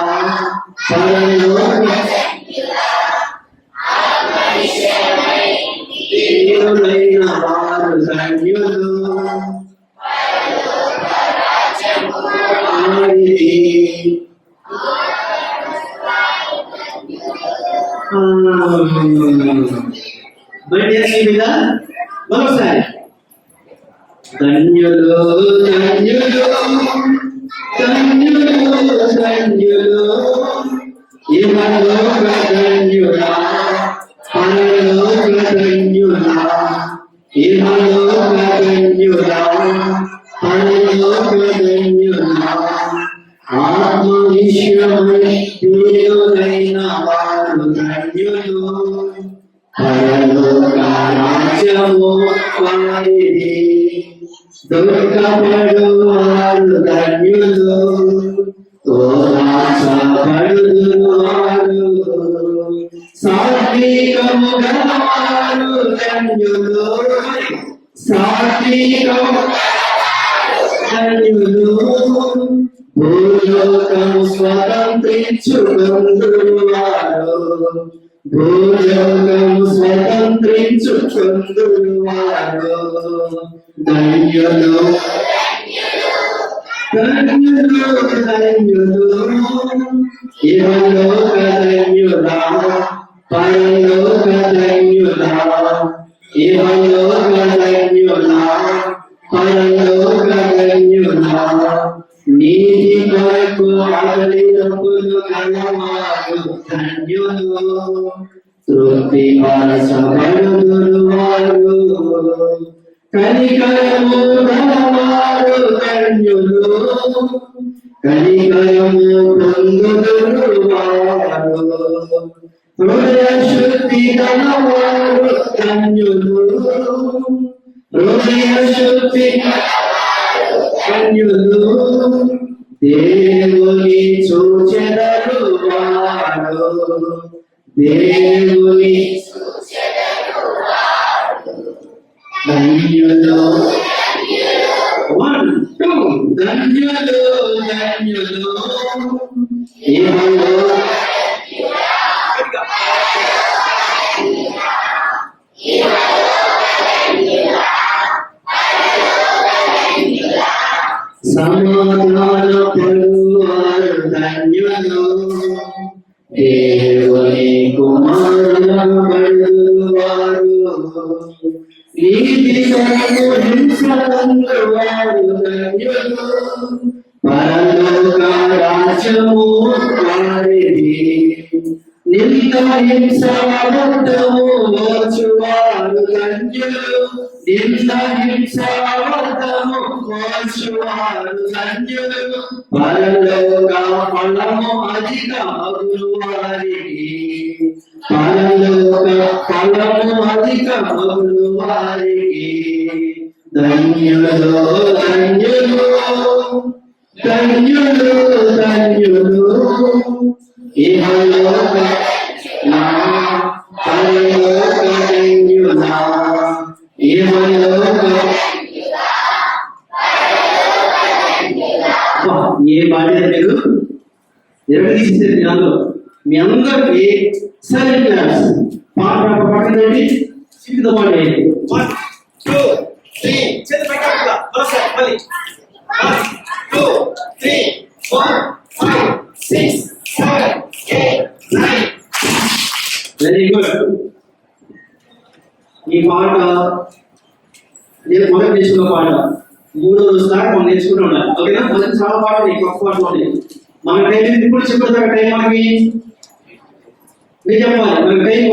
పరలోక దేవుడైన వారు ధన్యులు. మరోసారి ధన్యులు ధన్యులు ధన్యులు ధన్యులు ఇహలోక ధన్యులా పరలోక ధన్యులా ఇహలోక ధన్యులా పరలోక ధన్యులా ఆత్మ విషయమై దేవుడైన వారు ధన్యులు. పరలోక రాజ్యము వారిది దుఃఖపడు వారు ధన్యులు. ఓదార్చబడుదురు వారు సాత్వికము గలవారు ధన్యులు. సాత్వికము ధన్యులు. భూలోకము స్వతంత్రించుకొందురు వారు భూలోకము స్వతంత్రించుకొందురు వారు ధన్యులు. ధన్యులు ధన్యులు ఇహలోక ధన్యులా పరలోక ధన్యులా ఇహలోక ధన్యులా పరలోక ధన్యులా. నీతి కొరకు ఆకలిదప్పులు గలవారు ధన్యులు. తృప్తి పరచబడుదురు వారు కనికరము గలవారు ధన్యులు. కనికరము పొందుదురు వారు హృదయ శుద్ధి గలవారు ధన్యులు. హృదయ శుద్ధి ధన్యులు. దేవుని చూచెదరు వారు దేవుని ధన్యులు. 1 2 ధన్యులు ధన్యులు సమాధాన పరువారు ధన్యులు. దేవుని కుమారులు వారు నీతి కొరకు హింసలందు వారు ధన్యులు. పరలోక రాజ్యము వారిది. నింద హింస అబద్ధము మోచువారు ధన్యులు. నింద హింసవదము కోర్చువారు ధన్యులు పరలోక ఫలము అధిక అగురు వారికి పరలోక ఫలము అధిక అగురు వారికి ధన్యులు ధన్యులు ధన్యులు ధన్యులు ఇహలోక నా పరలోక ధన్యులా ఏ బాధ్యత మీరు ఎవరు తీసేసారు మీ అందరూ మీ అందరికి సెల్ఫ్ క్లాస్ పాట పక్కనండి సిద్ధమండి 1 2 3 చేతులు పైకి మరోసారి మళ్ళీ 1 2 3 4 5 6 7 8 9 వెరీ గుడ్ ఈ పాట నేను మొదటి నేర్చుకున్న పాట 3 రోజుల దాకా మనం నేర్చుకుంటూ ఉండాలి ఓకేనా మొదటి చాలా పాటలు ఈ కొత్త పాటలు ఉన్నాయి మన టైం ఇప్పుడు చెప్పేదాకా టైం మనకి మీరు చెప్పాలి మన టైం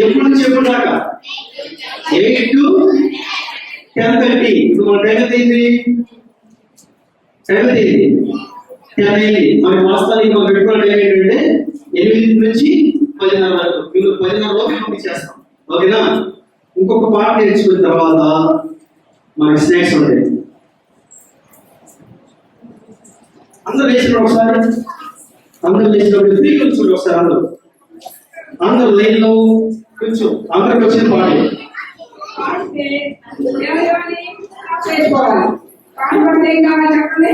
ఎప్పుడు నుంచి ఎప్పుడు దాకా 8 to 10:30 ఇప్పుడు మన టైం ఎంత అయింది 10 అయింది 10 అయింది మనకి వాస్తవానికి మనం పెట్టుకున్న టైం ఏంటంటే 8 నుంచి 10:30 వరకు మీరు 10:30 లోపు పంపించేస్తాం ఓకేనా ఇంకొక పాట నేర్చుకున్న తర్వాత మనకి స్నాక్స్ ఉంటాయి అందరూ వేసినప్పుడు ఒకసారి అందరూ వేసినప్పుడు ఫ్రీ కూర్చోండి ఒకసారి అందరూ లైన్ లో కూర్చో అందరికి వచ్చిన పాట చేసుకోవాలి కాకపోతే ఏం కావాలి చెప్పండి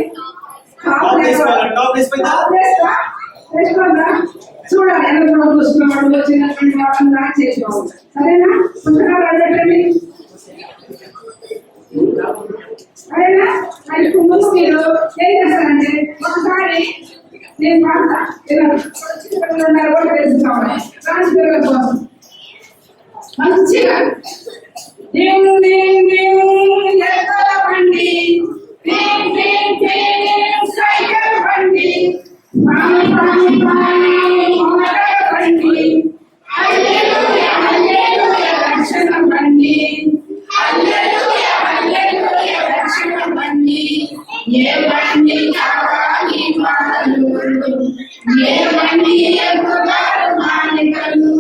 టాప్ వేసిపోయిందా చేసుకోండా చూడాలి ఎవరు చూస్తున్నవాడు వచ్చినటువంటి వాళ్ళంతా చేసుకోవాలి సరేనా పుస్తకాలు అడగండి సరేనా అది ముందు మీరు ఏం చేస్తారంటే ఒకసారి నేను పాడతా పిల్లలు కూడా తెలుసుకోవాలి రాజు పిల్లల కోసం మంచిగా దేవుని ఎక్కల బండి సైకిల్ బండి పాని పాని పాని మోటార్ బండి హల్లెలూయా హల్లెలూయా రక్షణ బండి హల్లెలూయా హల్లెలూయా రక్షణ బండి ఏ బండి కావాలి మానవులు ఏ బండి ఎక్కుతారు మానికలు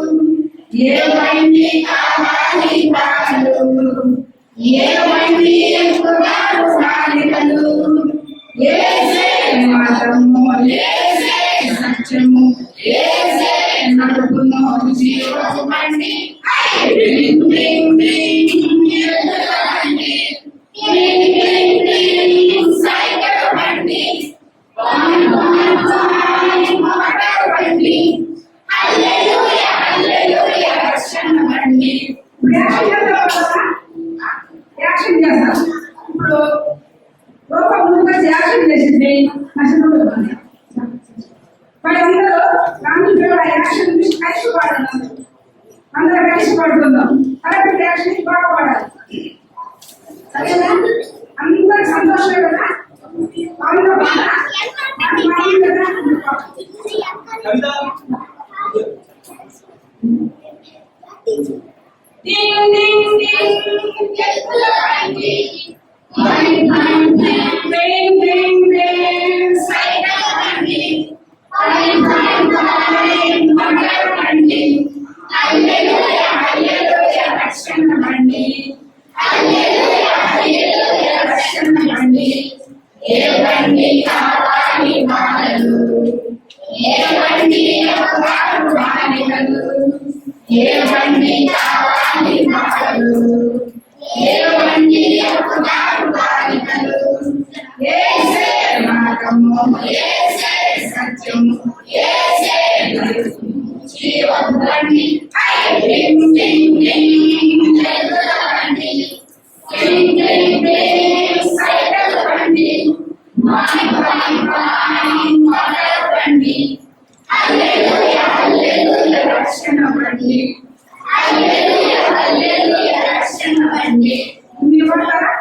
ఏ బండి కావాలి మానవులు ఏ బండి ఎక్కుతారు మానికలు ఏసే మతము ఏసే సత్యము ఏసే నడుపును జీవపు బండి రింగ్ రింగ్ రింగ్ ఎద్దుల బండి రింగ్ రింగ్ రింగ్ సైకిల్ బండి పాని పాని పాని మోటార్ బండి హల్లెలూయా హల్లెలూయా రక్షణ బండి యాక్షన్ చేస్తాం ఇప్పుడు రూపం ముందుగా యాక్షన్ చేసింది నష్టపోతుంది మరి అందరూ రాముడు యాక్షన్ కలిసి పాడుతున్నాం అందరూ కలిసి పాడుతున్నాం కరెక్ట్ యాక్షన్ బాగా పాడాలి సరేనా అందరూ సంతోషమే కదా అవునా కదా కవిత ding ding ding ఎత్తుల బండి bang bang bang bang bang bang cycle బండి bang bang bang మోటార్ బండి హల్లెలూయా హల్లెలూయా రక్షణ బండి హల్లెలూయా హల్లెలూయా రక్షణ బండి ఏ బండి కావాలి మానవులు ఏ బండి ఎక్కుతారు మానికలు ఏ బండి కావాలి మానవులు ఏ బండి ఎక్కుతారు మానికలు ఏసే మార్గము ఏసే సత్యము ఏసే జీవపు బండి రింగ్ రింగ్ రింగ్ ఎద్దుల బండి రింగ్ రింగ్ రింగ్ సైకిల్ బండి పాని పాని పాని మోటార్ బండి హల్లెలూయా హల్లెలూయా రక్షణ బండి హల్లెలూయా హల్లెలూయా రక్షణ బండి మీరు పడతారా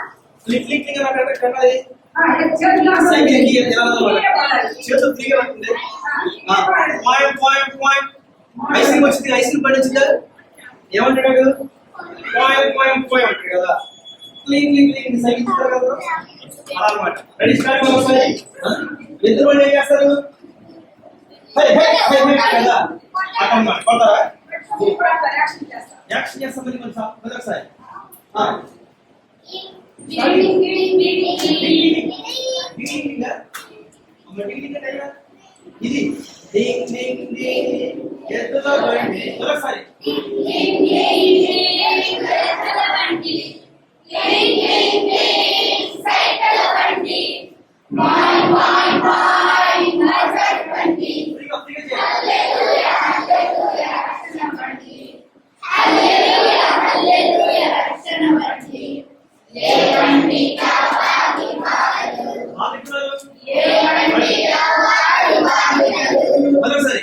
క్లిక్ క్లిక్ క్లిక్ అక్కడ కన్నది చేతులు సైకిల్ కి ఎలా చేతులు ఫ్రీగా ఉంటుంది పాయింట్ పాయింట్ పాయింట్ ఐసింగ్ వచ్చింది ఐసింగ్ పడింది కదా ఏమంటాడు పాయింట్ పాయింట్ పాయింట్ అంటాడు కదా క్లీన్ క్లీన్ క్లీన్ సైకిల్ ఇస్తారు కదా అలా అన్నమాట. రెడీ స్టార్ట్ ఒకసారి. ఇద్దరు వాళ్ళు ఏం చేస్తారు? హై హై హై హై కదా అక్కడ అన్నమాట. కొడతారా? యాక్షన్ చేస్తాం మరి కొంచెం ఒకసారి. ఇది డింగ్ డింగ్ డింగ్ ఎద్దుల బండి. ఒకసారి మరొకసారి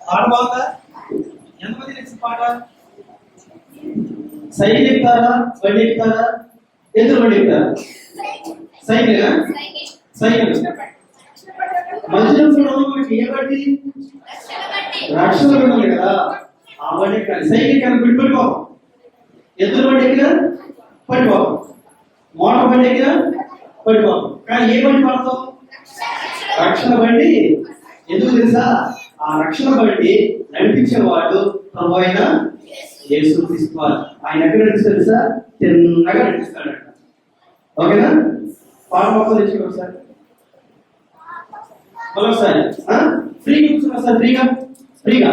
పాట బాగుందా? ఎంతమంది నచ్చిన పాట? సైకిల్ ఎక్కుతారా? బండి ఎక్కుతారా? ఎదురు బండి ఎక్కుతారా? సైకిల్ సైకిల్ మధ్యలో మనకి ఏ బండి? రక్షణ బండి కదా, ఆ బండి ఎక్కాలి. సైకిల్ కనుక పడిపోతాం. ఎదురు బండి ఎక్కినా పడిపోతాం. మోటార్ బండి ఎక్కినా పడిపోతాం. కానీ ఏ బండి పడతాం? రక్షణ బండి. ఎందుకు తెలుసా? ఆ రక్షణ బండి నడిపించేవాడు ప్రభు అయిన యేసుక్రీస్తు వారు. ఆయన ఎక్కడ నడిపిస్తారు తెలుసా? తిన్నగా నడిపిస్తాడంట. ఓకేనా? పాట మొత్తం తెచ్చుకో ఒకసారి. మరొకసారి ఫ్రీ కూర్చున్నా సార్. ఫ్రీగా ఫ్రీగా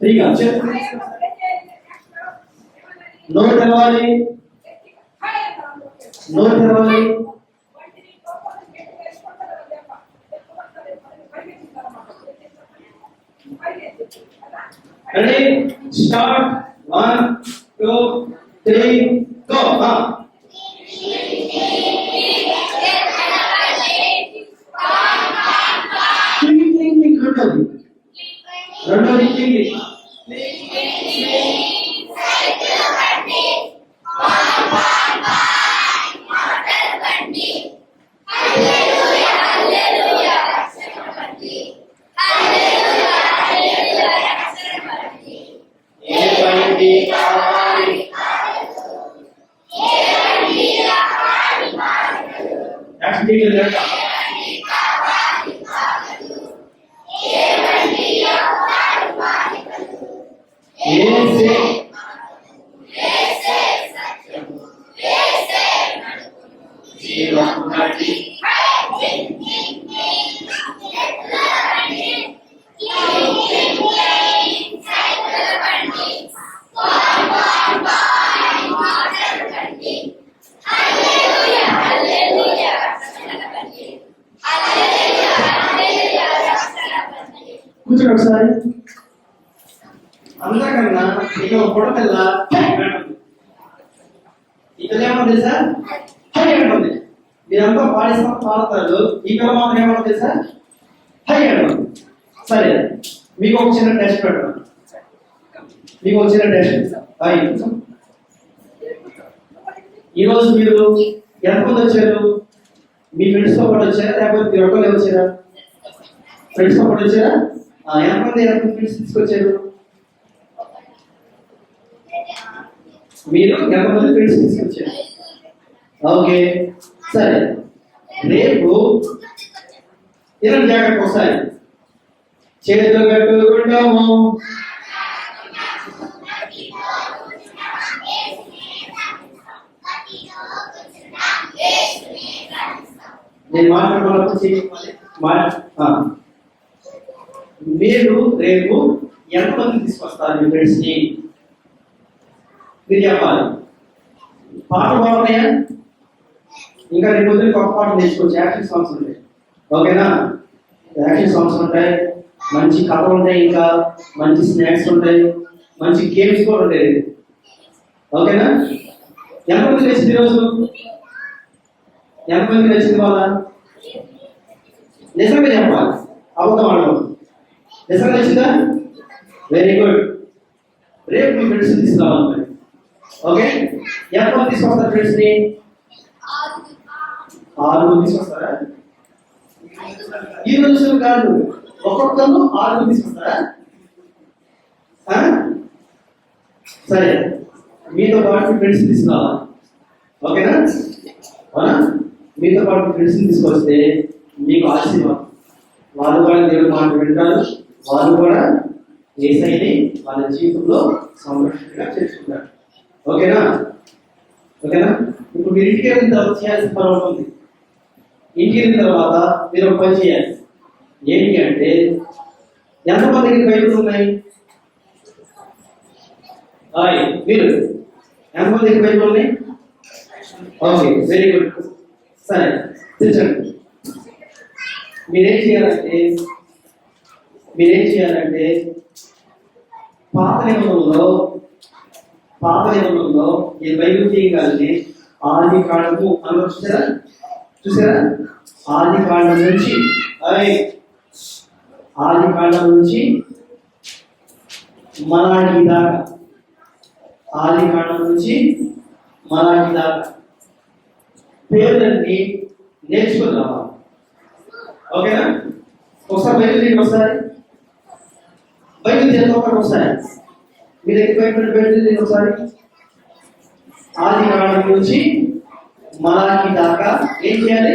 ఫ్రీగా నోరు తెరవాలి, నోరు తెరవాలి. Ready? Start. 1, 2, 3, go. రెండోది క్లింగ్. కూర్చోండి ఒకసారి. అందరికన్నా ఇక పొడకల్ల ఇక్కడ ఏమన్నా సార్ హై అంటుంది. మీరంతా పాడతారు. ఈ పిల్ల మాత్రం ఏమన్నా తెలుసా? హై అంటుంది. సరే, మీకు ఒక చిన్న టెస్ట్ పెడతాం. మీకు ఒక చిన్న టెస్ట్. ఈరోజు మీరు ఎంతమంది వచ్చారు? మీ ఫ్రెండ్స్ తో పాటు వచ్చారా లేకపోతే మీరు ఒక్కరే వచ్చారా? ఫ్రెండ్స్ తో పాటు వచ్చారా? ఎంతమంది ఫ్రెండ్స్ తీసుకొచ్చారు? మీరు ఎంతమంది ఫ్రెండ్స్ తీసుకొచ్చారు? ఓకే, సరే. రేపు ఇరవై జాగ్రత్త ఒకసారి చేతులు కట్టుకుంటాము. నేను మీరు రేపు ఎంతమంది తీసుకొస్తారు మీ ఫ్రెండ్స్ ని? మీరు చెప్పాలి. పాటలు బాగున్నాయా? ఇంకా రేపు పొద్దున్న కొత్త పాటలు నేర్చుకోవచ్చు. యాక్షన్ సాంగ్స్ ఉంటాయి. ఓకేనా? యాక్షన్ సాంగ్స్ ఉంటాయి, మంచి కథలు ఉంటాయి, ఇంకా మంచి స్నాక్స్ ఉంటాయి, మంచి గేమ్స్ కూడా ఉంటాయి. ఓకేనా? ఎంతమంది నచ్చింది ఈరోజు? ఎంతమంది నచ్చింది వాళ్ళ? నిజంగా చెప్పాలి, అబద్ధం ఆడకూడదు. నిజంగా నచ్చిందా? Very good. రేపు మీ ఫ్రెండ్స్ తీసుకురావాలి. ఓకే, ఎంతమంది తీసుకొస్తారు ఫ్రెండ్స్ ని? 6 తీసుకొస్తారా? ఈ రోజు కాదు, ఒక్కొక్కరు 6 తీసుకొస్తారా? సరే, మీతో పాటు ఫ్రెండ్స్ తీసుకురావాలి. ఓకేనా? అవునా? మీతో పాటు ఫ్రెండ్స్ తీసుకొస్తే మీకు ఆశీర్వాదం. వాళ్ళు కూడా దేవుడు మాట వింటారు, వాళ్ళు కూడా యేసయ్యని వాళ్ళ జీవితంలో సంరక్షణగా చేసుకుంటారు. ఓకేనా? ఓకేనా? ఇప్పుడు మీరు ఇంటికి వెళ్ళిన తర్వాత చేయాల్సిన పని ఉంటుంది. ఇంటికి వెళ్ళిన తర్వాత మీరు ఒక పని చేయాలి. ఏంటి అంటే, ఎంతమందికి బైబిల్ ఉన్నాయి? మీరు ఎంతమందికి బైబిల్ ఉన్నాయి? Okay, very good. సరే, తెచ్చండి. మీరేం చేయాలంటే పాత నిబంధనలో ఈ బైబిల్ తీయగానే ఆది కాండము అన్న చూసారా? ఆది కాండం నుంచి మలాకి దాకా పేర్లన్నీ నేర్చుకుని రావాలి. ఓకేనా? ఒకసారి బైబిల్ తీయండి. బైబిల్ ఒకసారి మీ దగ్గర బైబిల్ తీయండి. ఒకసారి ఆది కాండం నుంచి మలాకి దాకా ఏం చేయాలి?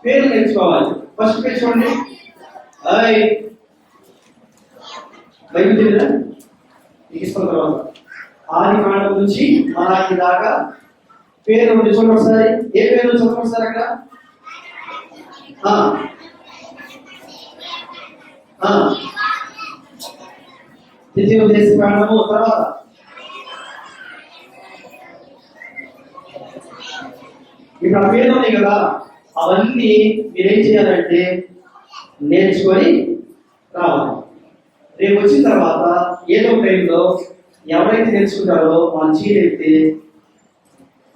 పేర్లు నేర్చుకోవాలి. ఫస్ట్ పేజ్ చూడండి. బైబిల్ తీయరా? తీసుకున్న తర్వాత ఆది కాండం నుంచి మలాకి దాకా పేరు చూడండి ఒకసారి. ఏ పేరు చూడండి ఒకసారి అక్కడ. ద్వితీయోపదేశ కాండము తర్వాత ఇక్కడ పేర్లు ఉన్నాయి కదా, అవన్నీ మీరేం చేయాలంటే నేర్చుకొని రావాలి. రేపు వచ్చిన తర్వాత ఏదో టైంలో ఎవరైతే నేర్చుకుంటారో వాళ్ళు చీరెత్తి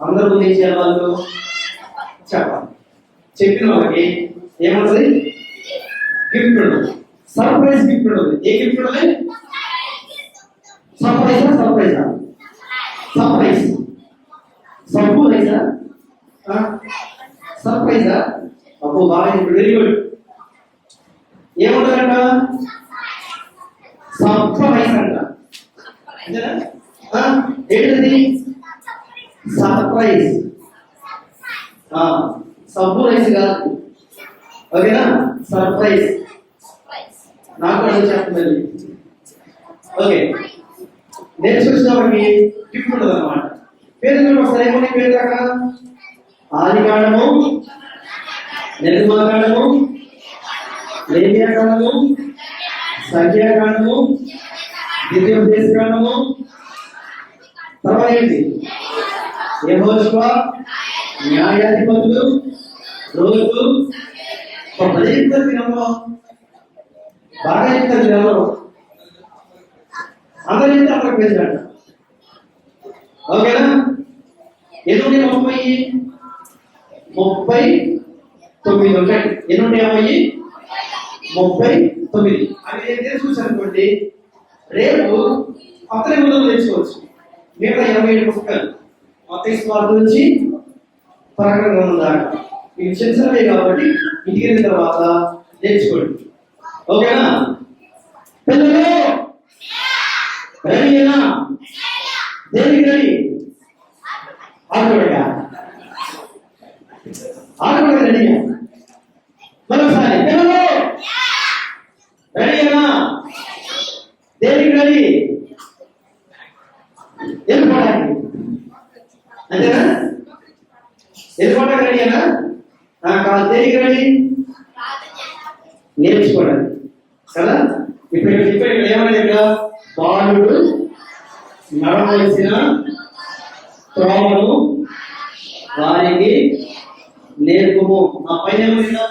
అందరూ ముందు ఏం చేయాలి? వాళ్ళు చెప్పాలి. చెప్పిన వాళ్ళకి ఏముంటుంది? గిఫ్ట్ ఉండదు, సర్ప్రైజ్ గిఫ్ట్ ఉండదు. ఏ గిఫ్ట్ ఉండదు? సర్ప్రైజా? సర్ప్రైజా? అబ్బో, బాగా వెరీ గుడ్. ఏముంటారంట? సర్ప్రైజ్ అంట. ఏంటది? సర్ప్రైజ్. సర్ప్రైజ్ కాదు. ఓకేనా? సర్ప్రైజ్. నాకు కూడా చెప్పండి. ఓకే, నేర్చుకొచ్చినప్పటికి గిఫ్ట్ ఉండదు అన్నమాట. పేరు ఒకసారి ఏమన్నా పేరు కాక ఆది కాండము, నిర్గమకాండము, లేవియాకాండము, సంఖ్యాకాండము, ద్వితీయోపదేశ కాండము, తర్వాత ఏంటి? యెహోషువ, న్యాయాధిపతులు, రూతు. బాగా చెప్తారు ఎవరు అందరూ చెప్తే అక్కడ పేరు. ఓకేనా? ఎన్ని 39 ఉంటాయి. ఎన్ని ఉంటాయి? 39. అవి నేను తెలుసు అనుకోండి. రేపు అతని ముందు తెలుసుకోవచ్చు. మిగతా 27 పుస్తకాలు మొత్తం స్వార్థ నుంచి ప్రకటన దాకా మీకు చిన్నవే కాబట్టి ఇంటికి వెళ్ళిన తర్వాత నేర్చుకోండి. ఓకేనా? పిల్లలు రెడీనా? దేనికి రెడీ? ఆడుకోవడా రెడీగా? మరొకసారి పిల్లలు రెడీనా? దేనికి రెడీ? వెళ్ళిపోవడానికి. అంతేనా? వెళ్ళిపోవడానికి రెడీనా? కాదు, దేనికి రెడీ? నేర్చుకోవడానికి కదా. ఇప్పుడు ఇక్కడ ఏమన్నా బాలుడు నడవలసిన త్రోవను వారికి నేర్పుము. ఆ పైన ఏమైనా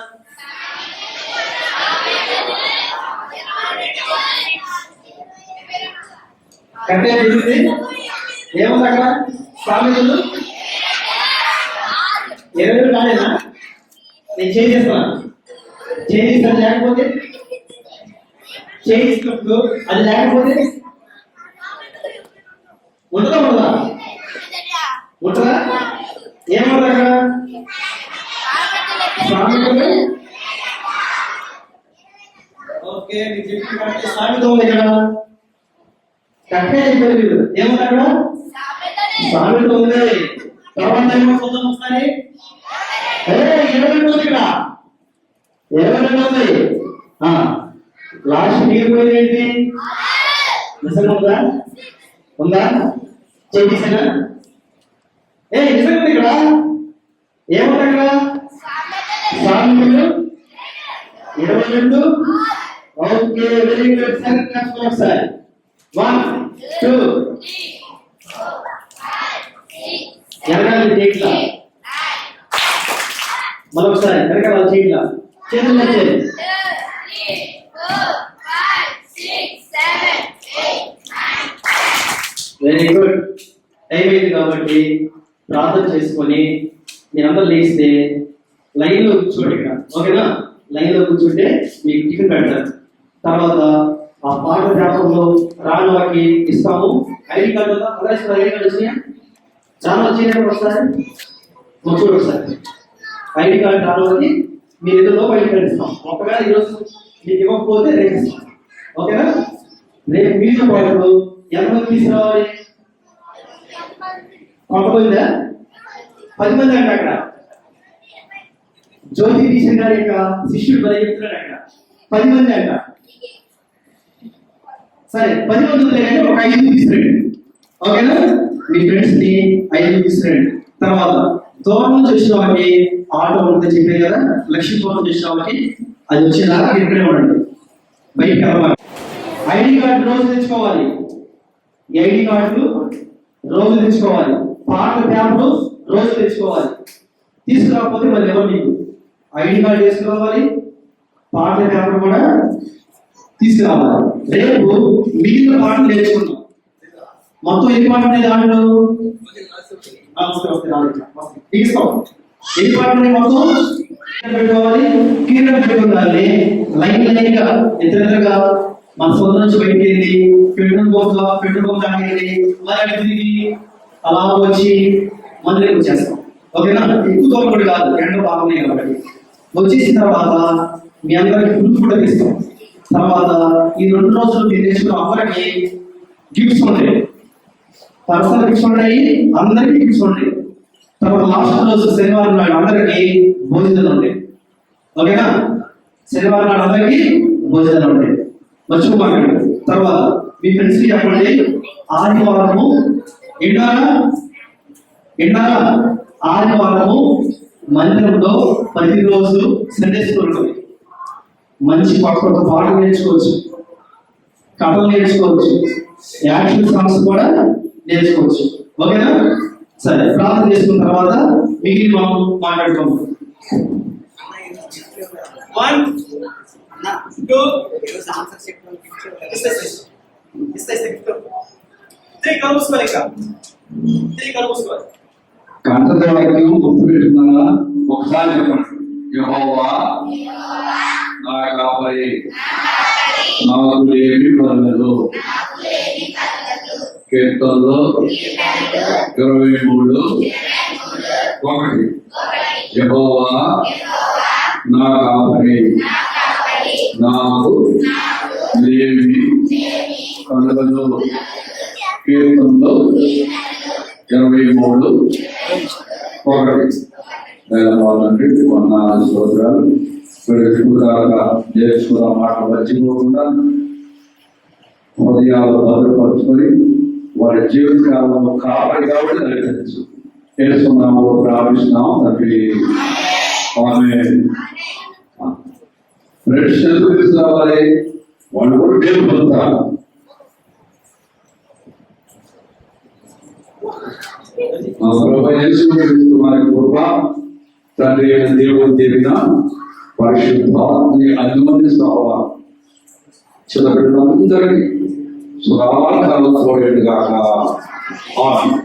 కట్టే జరిగింది ఏముంది అక్కడ సామెతలు 20 కాలేదా నేను చేసేస్తాను లేకపోతే చేసినప్పుడు అది లేకపోతే ఉంటుందా ఏమన్నా అక్కడ సామెతలు ఓకే మీకు చెప్పినట్టు సామెత ఉంది ఇక్కడ కట్టే చెప్పలేదు ఏమన్నా అక్కడ సామెత ఉంది తర్వాత ఏమో చూద్దాం ఒకసారి 22 ఇక్కడ 22 ఉంది లాస్ట్ మిగిలిపోయింది ఏంటి నిజంగా ఉందా చేసేనా నిజంగా ఉంది ఇక్కడ ఏముంది అక్కడ సామెతలు 22 ఓకే వెరీ గుడ్ సెకండ్ ఒకసారి 1 2 ఎరగాలి చేయట్లా మరొకసారి ఎరగాలి చేయట్లా చేతులు వచ్చేది వెరీ గుడ్ టైం అయింది కాబట్టి ప్రార్థన చేసుకొని మీరందరూ లేస్తే లైన్ లో కూర్చోండి ఇక్కడ ఓకేనా లైన్ లో కూర్చుంటే మీకు టిఫిన్ పెడతారు తర్వాత ఆ పాట పేపర్లో రాని వారికి ఇస్తాము ఐడి కార్డు ఐడి కార్డు వచ్చినాయా చాలా వచ్చినప్పుడు ఒకసారి చూడు ఒకసారి ఐడి కార్డు రాని వారికి మీరు ఎదురులో ఐడి కార్డు ఇస్తాం ఒకవేళ ఈరోజు మీకు ఇవ్వకపోతే రేపు ఇస్తాం ఓకేనా రేపు మీతో పాటు ఎంతమంది తీసుకురావాలి కొంతమంది 10 మంది అంట అక్కడ జ్యోతి టీచర్ గారి యొక్క శిష్యుడు బలి చెప్తున్నాడు అక్కడ 10 మంది అంట సరే 10 మంది కానీ ఒక 5 తీసుకురండి ఓకేనా మీ ఫ్రెండ్స్ ని 5 తీసుకురండి తర్వాత దూరం నుంచి వచ్చిన వాళ్ళకి ఆటో ఉంటుందని చెప్పారు కదా లక్ష్మీపురం చేసిన వాళ్ళకి అది వచ్చేదాకా ఇక్కడే ఉండండి బయటికి వెళ్ళాలి ఐడి కార్డు రోజు తెచ్చుకోవాలి ఈ ఐడి కార్డు రోజు తెచ్చుకోవాలి పాట పేపర్ రోజు తెచ్చుకోవాలి తీసుకురాకపోతే మళ్ళీ ఎవరు నీకు ఐడి కార్డు తీసుకురావాలి పాట పేపర్ కూడా తీసుకురావాలి రేపు మిగిలిన పాటలు నేర్చుకుందాం మొత్తం ఎన్ని పాటలు ఉన్నాయి దాంట్లో ఎన్ని పాటలు మొత్తం పెట్టుకోవాలి కీర్తన పెట్టుకోవాలి లైన్ లైన్ గా ఇతరులుగా మన సొంత నుంచి బయటికి వెళ్ళి పెట్రోల్ తాగేది మరి తిరిగి అలా వచ్చి మందులోకి వచ్చేస్తాం ఓకేనా ఎక్కువ దూరం కూడా కాదు రెండు బాగున్నాయి కాబట్టి వచ్చేసిన తర్వాత మీ అందరికి ఫుడ్ ఇస్తాం తర్వాత ఈ 2 రోజులు మీరు తెచ్చుకున్న అందరికి గిఫ్ట్స్ ఉంటాయి పర్సనల్ గిఫ్ట్స్ ఉంటాయి అందరికి గిఫ్ట్స్ ఉంటాయి తర్వాత లాస్ట్ రోజు శనివారం నాడు అందరికి భోజనాలు ఉంటాయి ఓకేనా శనివారం నాడు అందరికి భోజనాలు ఉంటాయి మర్చిపోకండి తర్వాత మీ ఫ్రెండ్స్ కి చెప్పండి ఆదివారము ఆదివారము మందిరంలో ప్రతిరోజు సండే స్కూల్ ఉంటుంది మంచి కొత్త పాటలు నేర్చుకోవచ్చు కథలు నేర్చుకోవచ్చు యాక్షన్ సాంగ్స్ కూడా నేర్చుకోవచ్చు ఓకేనా సరే ప్రార్థన చేసుకున్న తర్వాత మిగిలిన మనం మాట్లాడుకోము 1 2 3 కలుసుకోవాలి ఇంకా 3 కలుసుకోవాలి కంటత వాక్యం గుర్తుపెట్టుకున్నా ఒకసారి చెప్పండి యెహోవా నా కాపరి నాకు లేమి కలగదు కీర్తనలో 23:1 యెహోవా నా కాపరి నాకు లేమి కలగదు కీర్తనలో 23:1 నండి వందనాలు స్తోత్రాలు నేర్చుకున్న మాట మర్చిపోకుండా హృదయాలు భద్రపరుచుకొని వారి జీవితకాలంలో కాపాడి కాబట్టి నడిపించు తెలుసుకున్నాము ప్రార్థిస్తున్నాము తండ్రి ఫ్రెండ్స్ ఎందుకు తీసుకురావాలి వాళ్ళు కూడా దేవుడు పొందుతారు వారి కృప తండ్రి దేవుడు దేవిన పరిశుద్ధ అనుమతి సహా చిన్నపిల్లలందరికీ సదాకాలం తోడేడు గాక ఆమేన్.